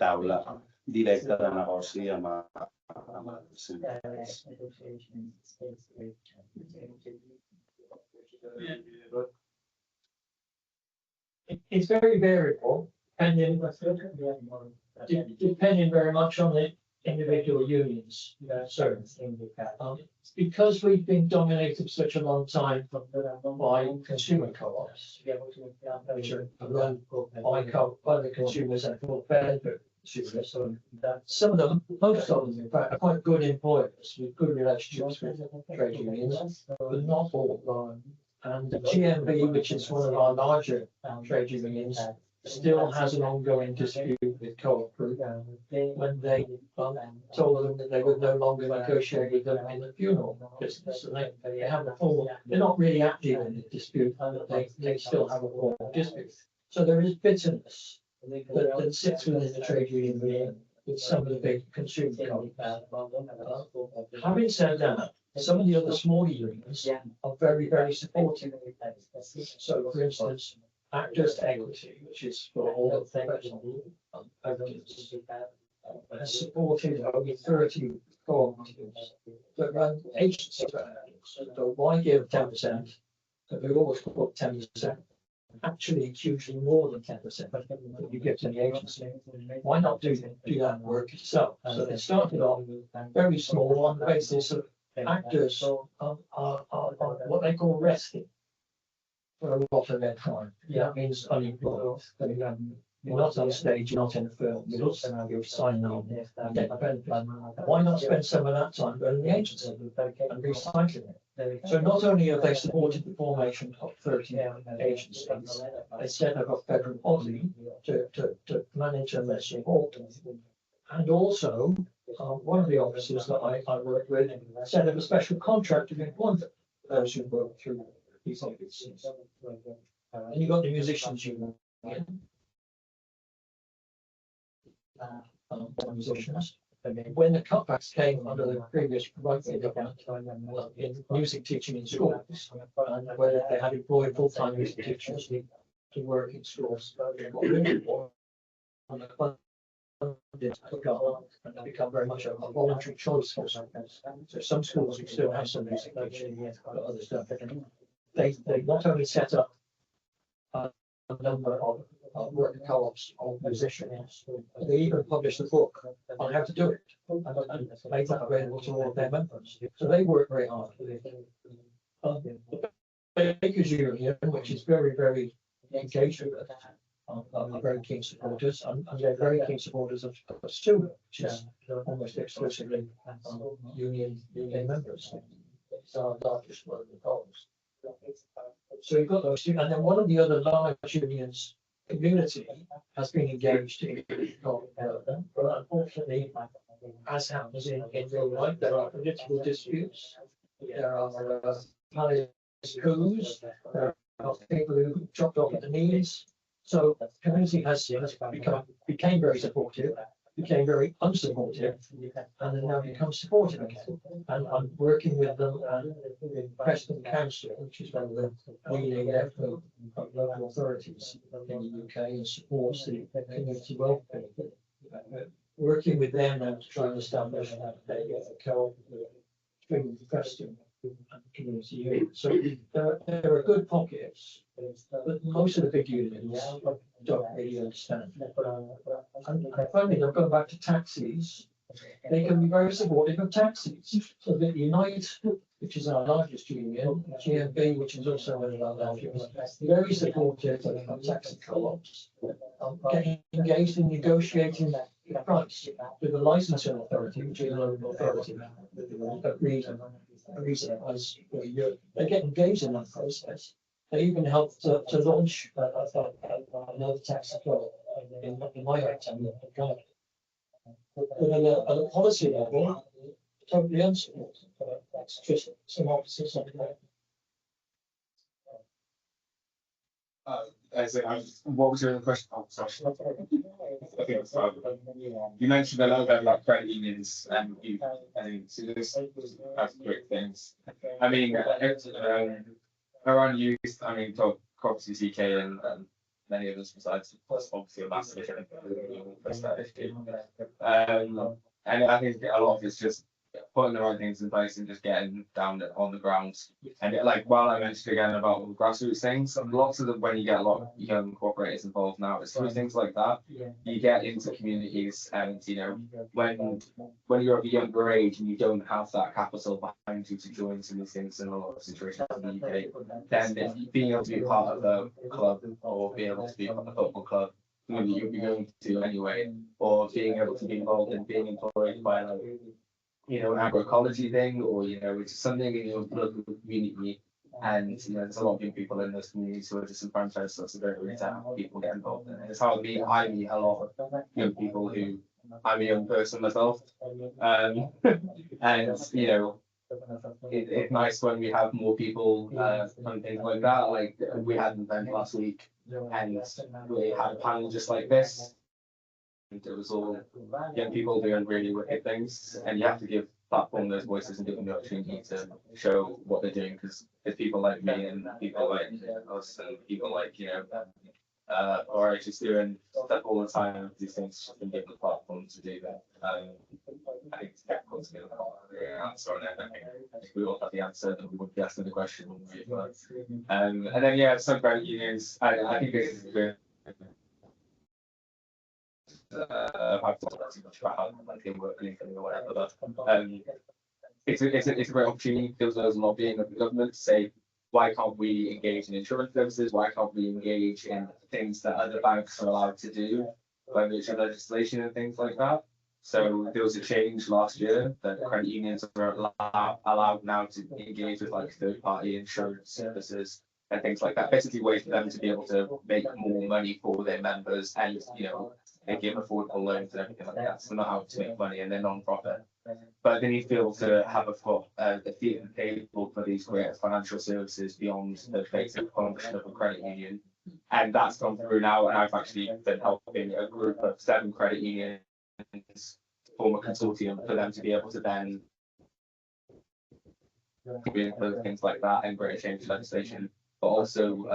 Taula directa de negoci amb els sindicats. It's very variable, depending very much on the individual unions. Because we've been dominated for such a long time by consumer co-ops, which are run by the consumers and for benefit consumers. Some of them, most of them, in fact, are quite good employers with good relationships with trade unions, but not all. And the GMB, which is one of our larger trade unions, still has an ongoing dispute with Co-op Group when they told them that they would no longer negotiate with them in the funeral business. And they have a formal, they're not really active in the dispute, but they still have a formal dispute. So there is bitterness that sits within the trade union with some of the big consumer companies. Having said that, some of the other small unions are very, very supportive. So, for instance, Actors Equity, which is for all the professional actors, has supported over 30 cooperatives that run agency programs. So why give 10%? But we always put 10%. Actually, it's usually more than 10% that you give to the agency. Why not do that work yourself? So they started off very small on the basis of actors are what they call resting for a lot of their time. That means unemployed. You're not on stage, you're not in a film, you're signing on and get the benefit. Why not spend some of that time going to the agency and recycling it? So not only have they supported the formation of 30 agencies, they set up a federal body to manage and support them. And also, one of the officers that I work with set up a special contract of employment for those who work through these agencies. And you've got the musicians union. Musicians. I mean, when the cutbacks came under the previous writing in music teaching in schools, and where they had employed full-time music teachers to work in schools, and the funding and become very much a voluntary choice for some. So some schools will still have some music teaching, but others don't. They not only set up a number of work co-ops of musicians, they even published a book on how to do it and made that available to all of their members. So they work very hard. The Bakers Union, which is very, very engaged with it, are very keen supporters, and they're very keen supporters of student, which is almost exclusively union members. It's our largest one of the goals. So you've got those two, and then one of the other large unions community has been engaged in but unfortunately, as happens in real life, there are political disputes, there are palace coups, there are people who chopped off at the knees. So the community became very supportive, became very unsupportive, and then now become supportive again. And I'm working with them and with Preston Council, which is one of the leading local authorities in the UK and supports the community welfare. Working with them now to try and establish a co-op between Preston and community unions. So there are good pockets, but most of the big unions don't really understand. And finally, I've gone back to taxis. They can be very supportive of taxis. So that Unite, which is our largest union, GMB, which is also one of our largest, very supportive of taxi co-ops, getting engaged in negotiating the price with the licensing authority, which is a local authority, agrees for a year. They get engaged in that process. They even helped to launch another taxi co-op in my hometown. But at a policy level, totally unsupported. That's just some offices on there. What was your other question? Oh, sorry. I think you mentioned a little bit about credit unions, and I think so this has great things. I mean, around youth, I mean, cooperatives UK and many others besides, plus obviously a massive issue. And I think a lot of it's just putting the right things in place and just getting down on the ground. And like while I mentioned again about grassroots things, lots of them, when you get a lot of young cooperators involved now, it's through things like that. You get into communities, and you know, when you're of a younger age and you don't have that capital behind you to join some of these things in a lot of situations in the UK, then if being able to be part of a club or be able to be part of a football club, you'll be going to anyway, or being able to be involved in being employed by like, you know, an agroecology thing, or you know, it's something in your local community. And you know, there's a lot of young people in those communities who are disenfranchised, so it's a very great to have people get involved in it. It's how I meet a lot of young people who, I'm a young person myself, and you know, it's nice when we have more people and things like that. Like we had an event last week, and we had a panel just like this. It was all young people doing really wicked things, and you have to give platform those voices and give them the opportunity to show what they're doing, because there's people like me and people like us and people like, you know, or just doing stuff all the time. These things and give the platform to do that. I think it's difficult to get an answer on it. I think we all have the answer, and we would be asking the question. And then yeah, some credit unions. I think it's good. I've talked too much about how like they work or whatever, but it's a great opportunity. There's lobbying of the government to say, why can't we engage in insurance services? Why can't we engage in things that other banks are allowed to do by virtue of legislation and things like that? So there was a change last year that credit unions are allowed now to engage with like third-party insurance services and things like that. Basically, ways for them to be able to make more money for their members, and you know, they give affordable loans and everything like that. So they know how to make money, and they're non-profit. But they need to be able to have a fee and table for these great financial services beyond the basic function of a credit union. And that's gone through now, and I've actually been helping a group of 7 credit unions form a consortium for them to be able to then include things like that and greater change legislation, but also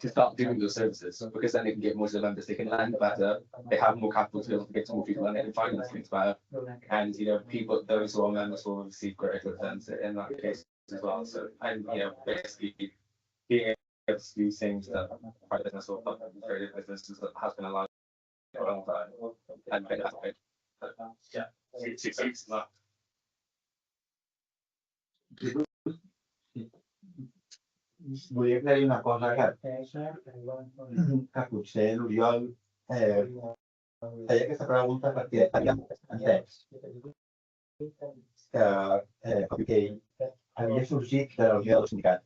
to start doing those services, because then they can get more of the members, they can lend better, they have more capital to be able to get to more people, and they can finance things better. And people, those who are members will receive greater returns in that case as well. So, and basically being able to do things that private business or creative businesses that has been allowed for a long time, and yeah, it succeeds that. Volia aclarir una cosa que potser l'Oriol feia aquesta pregunta perquè havíem entès que ell havia sorgit de la Unió del Sindicat,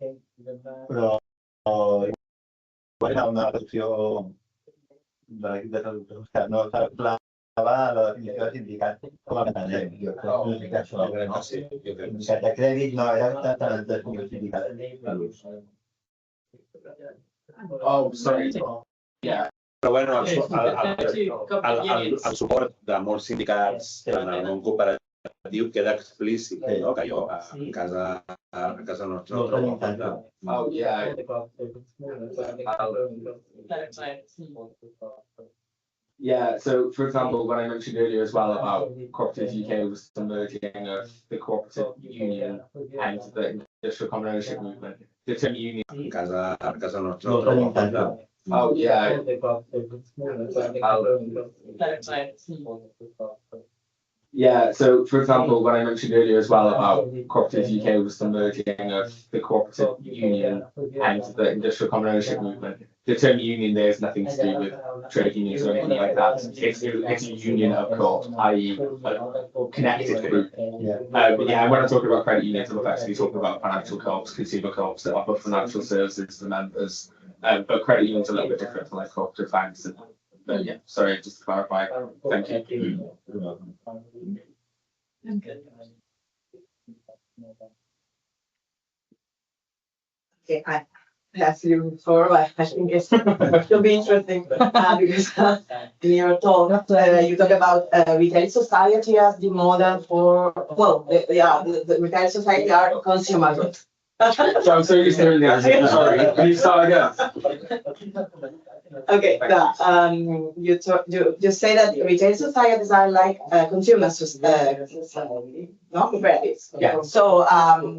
però igual era una reducció de l'equip de traductors que no s'aclarava la definició de sindicat com a entenem. Sindicat de crèdit no era tan entès com el sindicat. Oh, sorry. Yeah. Però bueno, el suport de molts sindicats en el món cooperatiu queda explícit, no? Que jo a casa nostra ho trobo a faltar. Oh, yeah. Yeah, so for example, what I mentioned earlier as well about Cooperatives UK was the merging of the cooperative union and the industrial common ownership movement. The term union. A casa nostra ho trobo a faltar. Oh, yeah. Yeah, so for example, what I mentioned earlier as well about Cooperatives UK was the merging of the cooperative union and the industrial common ownership movement. The term union there has nothing to do with trade unions or anything like that. It's a union of co-op, i.e. a connected group. But yeah, when I'm talking about credit unions, I'm actually talking about financial co-ops, consumer co-ops that offer financial services to members. But credit unions are a little bit different from like cooperative banks. But yeah, sorry, just to clarify. Thank you. Okay, I asked you before, but I think it'll be interesting because in your talk you talk about retail society as the model for, well, the retail society are consumer goods. So I'm so used to doing that. Sorry, can you start again? Okay, you say that retail societies are like consumer society, no, cooperatives. Yeah. So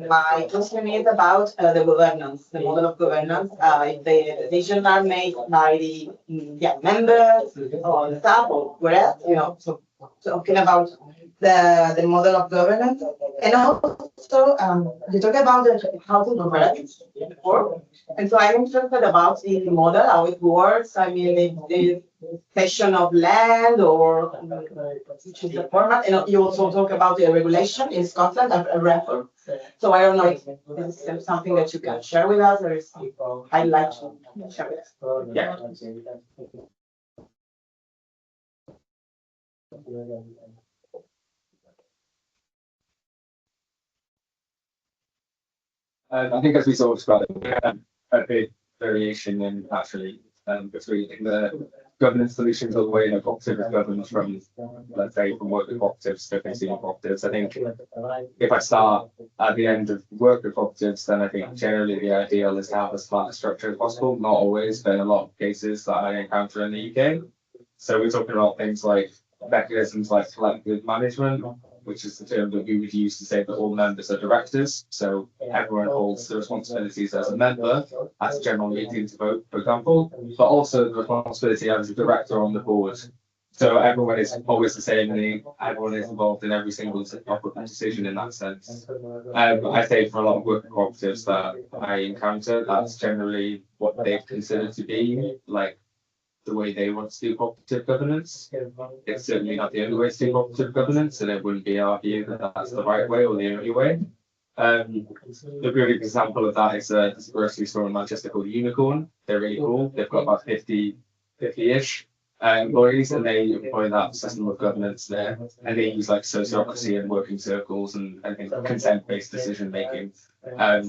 my question is about the governance, the model of governance. If the decisions are made by the members or the staff or wherever, so talking about the model of governance, and also you talk about the housing cooperatives before, and so I'm interested about the model, how it works. I mean, the cession of land or which is the format, and you also talk about the regulation in Scotland and a reform. So I don't know if this is something that you can share with us, or is I'd like to share with us. Yeah. I think as we saw about a big variation in actually between the governance solutions all the way in a cooperative is governed from, let's say, from work with cooperatives to consumer cooperatives. I think if I start at the end of work with cooperatives, then I think generally the ideal is to have as flat a structure as possible. Not always, but in a lot of cases that I encounter in the UK. So we're talking about things like mechanisms like collective management, which is the term that we would use to say that all members are directors. So everyone holds the responsibilities as a member at a general meeting to vote, for example, but also the responsibility as a director on the board. So everyone is always the same, and everyone is involved in every single decision in that sense. I say for a lot of worker cooperatives that I encounter, that's generally what they consider to be like the way they want to do cooperative governance. It's certainly not the only way to do cooperative governance, and it wouldn't be our view that that's the right way or the only way. The good example of that is there's a grocery store in Manchester called Unicorn. They're really cool. They've got about 50-ish employees, and they employ that system of governance there, and they use like sociocracy and working circles and consent-based decision making,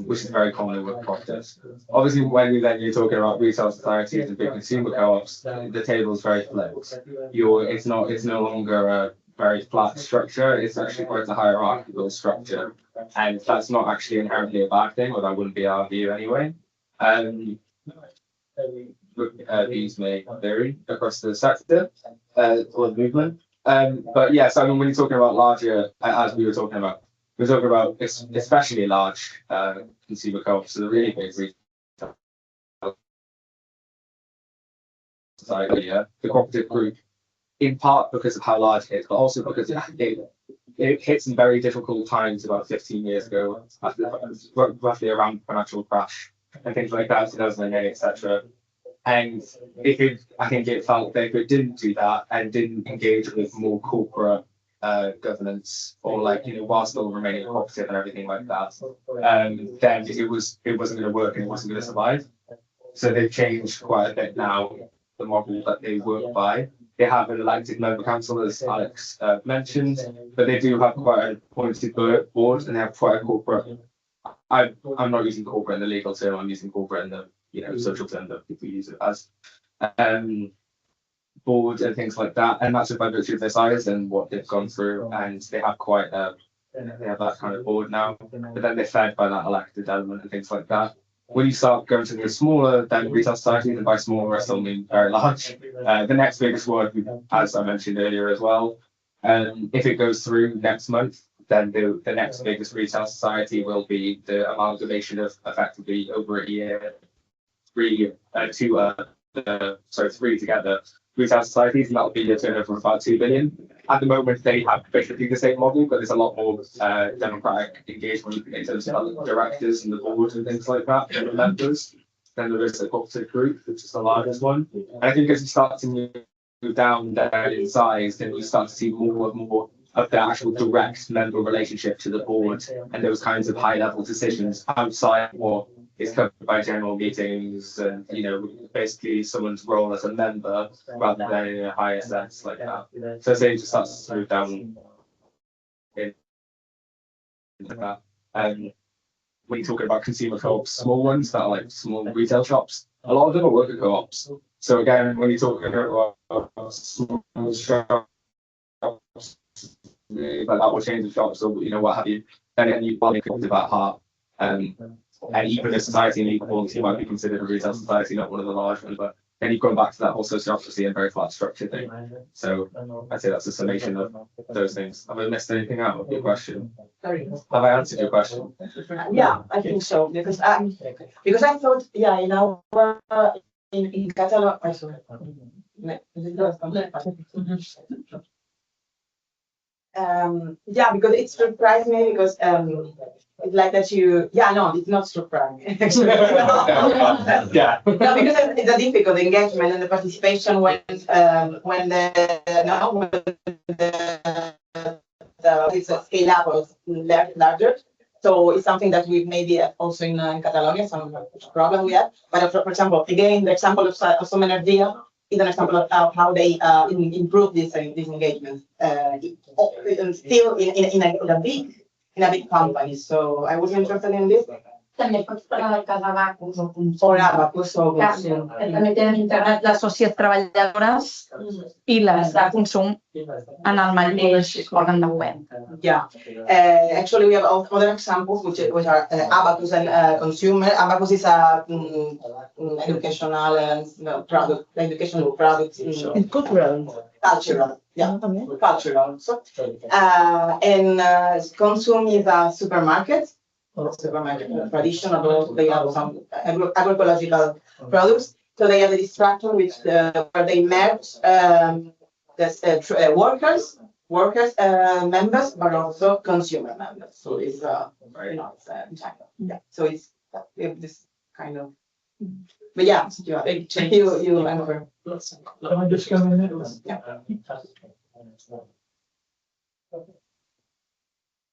which is very common in work cooperatives. Obviously, when you're talking about retail societies and big consumer co-ops, the table is very flipped. It's no longer a very flat structure. It's actually quite a hierarchical structure, and that's not actually inherently a bad thing, or that wouldn't be our view anyway. These may vary across the sector or the movement. But yes, I mean, when you're talking about larger, as we were talking about, we're talking about especially large consumer co-ops, so the really big retail society, the cooperative group, in part because of how large it is, but also because it hit some very difficult times about 15 years ago, roughly around the financial crash and things like that, 2008, etc. And I think it felt that if it didn't do that and didn't engage with more corporate governance, or like, you know, while still remaining cooperative and everything like that, then it wasn't going to work and it wasn't going to survive. So they've changed quite a bit now, the model that they work by. They have an elected member council, as Alex mentioned, but they do have quite an appointed board, and they have quite a corporate. I'm not using corporate in the legal term. I'm using corporate in the, you know, social term that people use it as, board and things like that. And that's by virtue of their size and what they've gone through, and they have quite they have that kind of board now. But then they're fed by that elected element and things like that. When you start going to the smaller than retail societies, and by smaller I still mean very large, the next biggest one, as I mentioned earlier as well, if it goes through next month, then the next biggest retail society will be the amalgamation of effectively over a year, three together retail societies, and that'll be a turnover of about 2 billion. At the moment, they have basically the same model, but there's a lot more democratic engagement in terms of the directors and the board and things like that, and the members, than there is the cooperative group, which is the largest one. And I think as you start to move down there in size, then you start to see more and more of the actual direct member relationship to the board and those kinds of high level decisions outside what is covered by general meetings and, you know, basically someone's role as a member rather than in a higher sense like that. So say it just starts to move down in that. When you're talking about consumer co-ops, small ones that are like small retail shops, a lot of them are worker co-ops. So again, when you're talking about small shops, like that will change the shops, or, you know, what have you, then you want to about heart. And even a society in equality, you might be considered a retail society, not one of the large ones, but then you've gone back to that whole sociocracy and very flat structure thing. So I'd say that's a summation of those things. Have I missed anything out of your question? Sorry. Have I answered your question? Yeah, I think so, because I thought, yeah, you know, in Catalan, yeah, because it surprised me because it's like that it's not surprising. Yeah. No, because it's a difficult engagement and the participation when the scale up was larger. So it's something that we've maybe also in Catalonia, some problem we have. But for example, again, the example of Som Energia is an example of how they improve this engagement. Still in a big company. So I was interested in this. També pots parlar del cas Abacus o Or Abacus o també tenen integrat les sòcies treballadores i les de consum en el mateix òrgan de govern. Yeah, actually we have other examples which are Abacus and consumer. Abacus is a educational product, educational products. And cultural. Cultural, yeah, cultural. So, and Consum is a supermarket. Traditional, they have some agroecological products. So they have this structure which where they merge workers, members, but also consumer members. So it's yeah. So it's this kind of. But yeah, you remember. Can I just go in there? Yeah.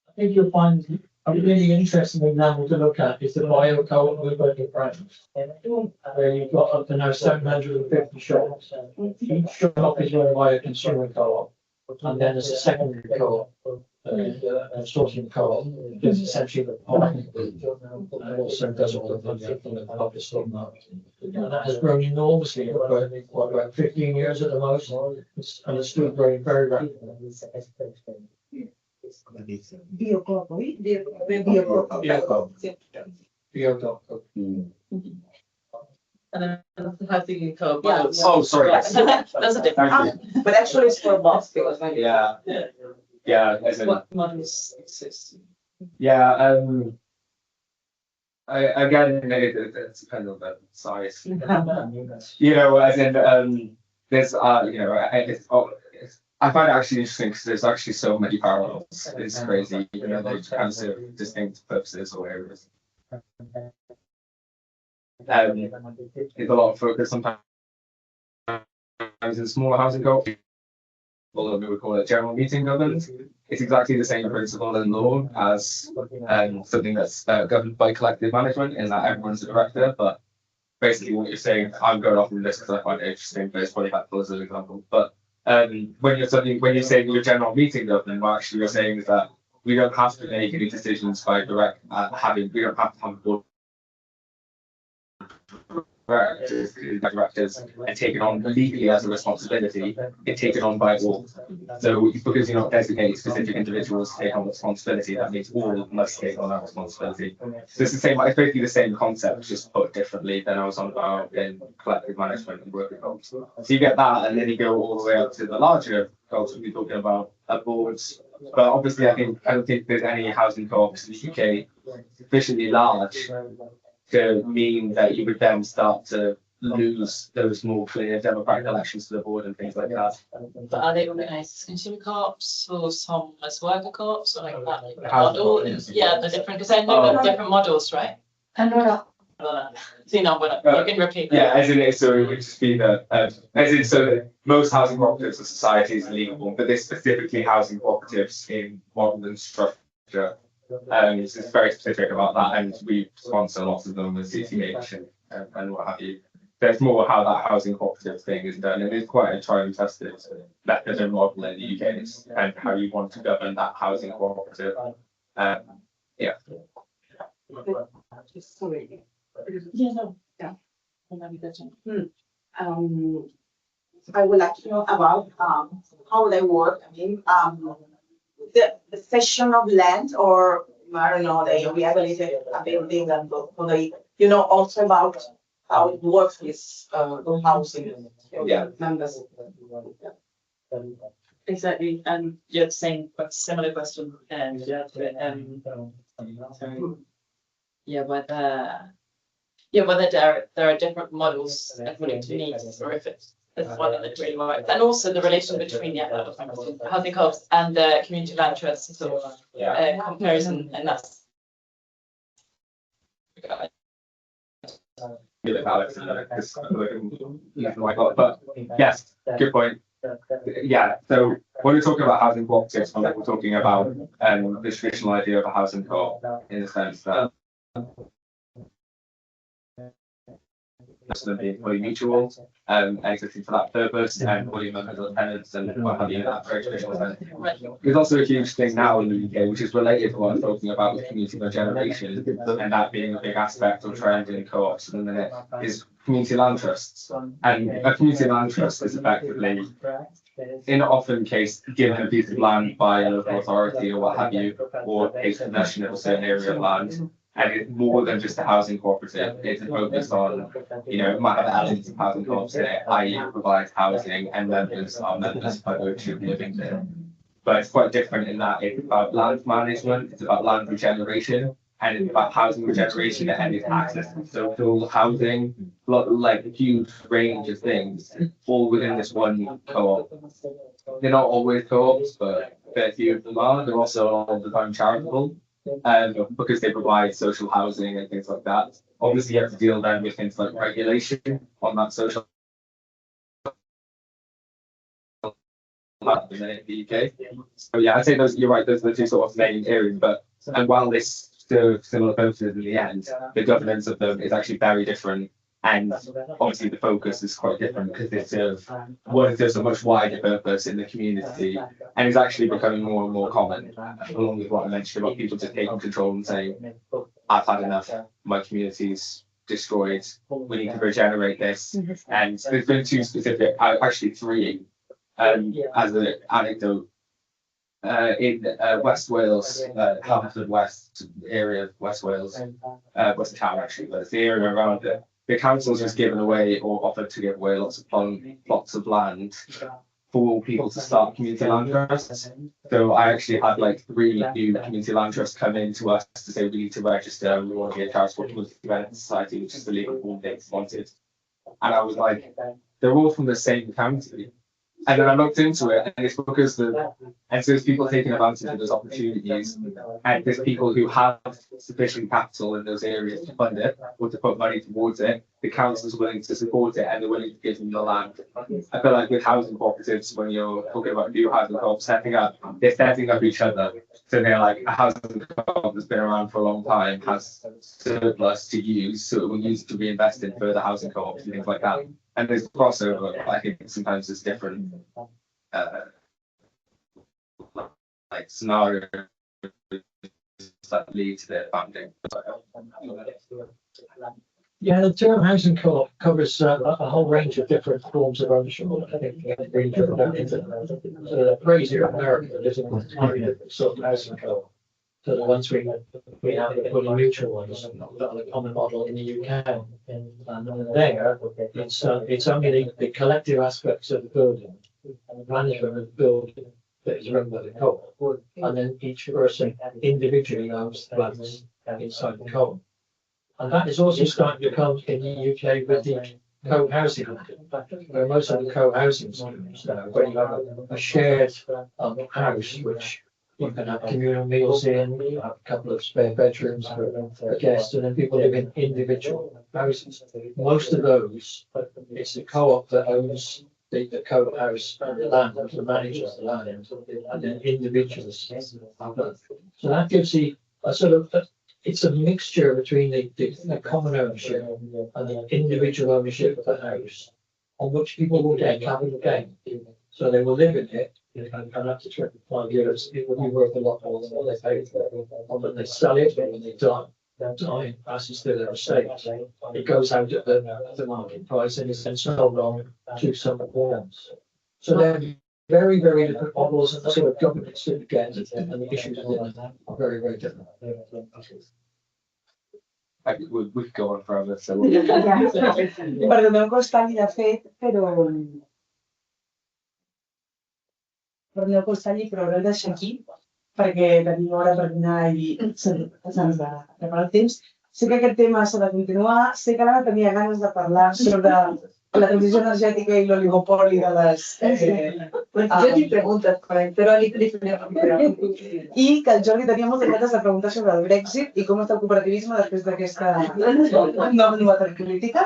I think you'll find a really interesting example to look at is the bio co-op movement in France, where you've got up to now 750 shops. Each shop is run by a consumer co-op, and then there's a secondary co-op, sourcing co-op is essentially the partner and also does all of the public stock market. And that has grown enormously over about 15 years at the most, and it's still growing very rapidly. Biocoop, oi? Biocoop. And then I think you co-op. Yeah. Oh, sorry. That's a different. But actually it's for both because when Yeah. Yeah, as in, what models exist. yeah, again, it depends on the size. You know, as in, there's, you know, I find it actually interesting because there's actually so many parallels. It's crazy, even though they kind of serve distinct purposes or areas. There's a lot of focus sometimes in smaller housing co-ops, although we would call it general meeting governance. It's exactly the same principle in law as something that's governed by collective management, in that everyone's a director. But basically, what you're saying, I'm going off on this because I find it interesting, but it's probably helpful as an example. But when you're saying your general meeting government, what actually you're saying is that we don't have to make any decisions by direct we don't have to have a board directors and taken on legally as a responsibility, it's taken on by all. So because you're not designating specific individuals to take on responsibility, that means all must take on that responsibility. So it's the same, it's basically the same concept, just put differently than I was on about in collective management and working groups. So you get that, and then you go all the way up to the larger goals we're talking about boards. But obviously, I don't think there's any housing co-ops in the UK sufficiently large to mean that you would then start to lose those more clear democratic elections to the board and things like that. But are they organised as consumer co-ops or some as worker co-ops or like that? Like Housing model? co-ops. Yeah, the different, because I know there are different models, right? Allora, So, you know, but you can repeat that. Yeah, as in, so it would just be that, as in, so that most housing cooperatives are societies legal, but they're specifically housing cooperatives in modern structure. It's very specific about that, and we sponsor lots of them with CCH and what have you. There's more how that housing cooperative thing is done, and it's quite a tried and tested method and model in the UK, and how you want to govern that housing cooperative. Yeah. sorry. Yeah, no. Yeah. Um, I would like to know about how they work. I mean, the cession of land, or I don't know, they rehabilitate a building, and so they, you know, also about how it works with housing members. exactly, and you're saying a similar question, and whether there are different models according to needs, or if it's one that really works, and also the relation between housing co-ops and the community land trusts, sort of comparison, and that's. But yes, good point. Yeah, so when we're talking about housing cooperatives, we're talking about the traditional idea of a housing co-op, in the sense that them being fully mutual, and existing for that purpose, and fully members of tenants and what have you, that very traditional sense. There's also a huge thing now in the UK, which is related to what I'm talking about with community regeneration, and that being a big aspect or trend in co-ops in the minute, is community land trusts. And a community land trust is effectively, in often case, given a piece of land by a local authority or what have you, or takes possession of a certain area of land. And it's more than just a housing cooperative. It's focused on, you know, it might have elements of housing co-ops in it, i.e. it provides housing and members are members by virtue of living there. But it's quite different in that it's about land management, it's about land regeneration, and it's about housing regeneration and it's access to social housing, like a huge range of things, all within this one co-op. They're not always co-ops, but fair few of them are. They're also all the time charitable. Because they provide social housing and things like that. Obviously, you have to deal then with things like regulation on that social in the UK. So yeah, I'd say those. You're right. Those are the two sort of main areas. But and while this serve similar purposes in the end, the governance of them is actually very different And obviously the focus is quite different because they serve a much wider purpose in the community, and is actually becoming more and more common, along with what I mentioned about people just taking control and saying, I've had enough, my community's destroyed, we need to regenerate this. And there's been two specific, actually three, as an anecdote. In West Wales, Haverford West area of West Wales, West Town actually, but it's the area around it. The council's just given away or offered to give away lots of plots of land for people to start community land trusts. So I actually had like 3 new community land trusts come in to us to say we need to register, we want to be a charitable community development society, which is the legal form they wanted. And I was like, they're all from the same county. And then I looked into it, and it's because so there's people taking advantage of those opportunities, and there's people who have sufficient capital in those areas to fund it or to put money towards it. The council's willing to support it, and they're willing to give them the land. I feel like with housing cooperatives, when you're talking about new housing co-ops setting up, they're setting up each other. So they're like, a housing co-op that's been around for a long time has surplus to use, so it will use it to reinvest in further housing co-ops and things like that. And there's crossover, but I think sometimes there's different like scenarios that lead to their funding. Yeah, the term housing co-op covers a whole range of different forms of ownership. I think the phrase here in America is an entirely different sort of housing co-op. So the ones we have the fully mutual ones, the common model in the UK, and there it's only the collective aspects of the building and the management of the building that is run by the co-op, and then each person individually owns the flats inside the co-op. And that is also starting to come in the UK with the co-housing, where most of the co-housing schemes now, where you have a shared house, which you can have communal meals in, you have a couple of spare bedrooms for guests, and then people live in individual houses. Most of those, it's the co-op that owns the co-house and the land, the manages the land, and then individuals have that. So that gives a sort of, it's a mixture between the common ownership and the individual ownership of the house, on which people will get capital gain. So they will live in it, and after 25 years, it will be worth a lot more than what they paid for it. And when they sell it, when they die, passes through their estate, it goes out at the market price and is then sold on to someone else. So they're very, very different models, and the sort of governance that you get and the issues within them are very, very different. We could go on forever, so Perdoneu que us talli de fet, però haurem de deixar aquí, perquè tenim hora per dinar i se'ns va preparar el temps. Sé que aquest tema s'ha de continuar, sé que l'Anna tenia ganes de parlar sobre la transició energètica i l'oligopoli de les... Jo tinc preguntes, però li I que el Jordi tenia moltes ganes de preguntar sobre el Brexit i com està el cooperativisme després d'aquesta nova novetat política.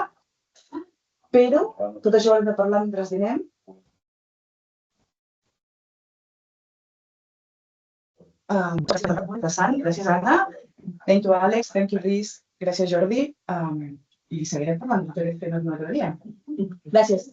Però tot això ho hem de parlar mentre dinem. Interessant, gràcies Anna. Thank you Àlex, thank you Rhys, gràcies Jordi. I seguirem parlant de PDC en un altre dia. Gràcies.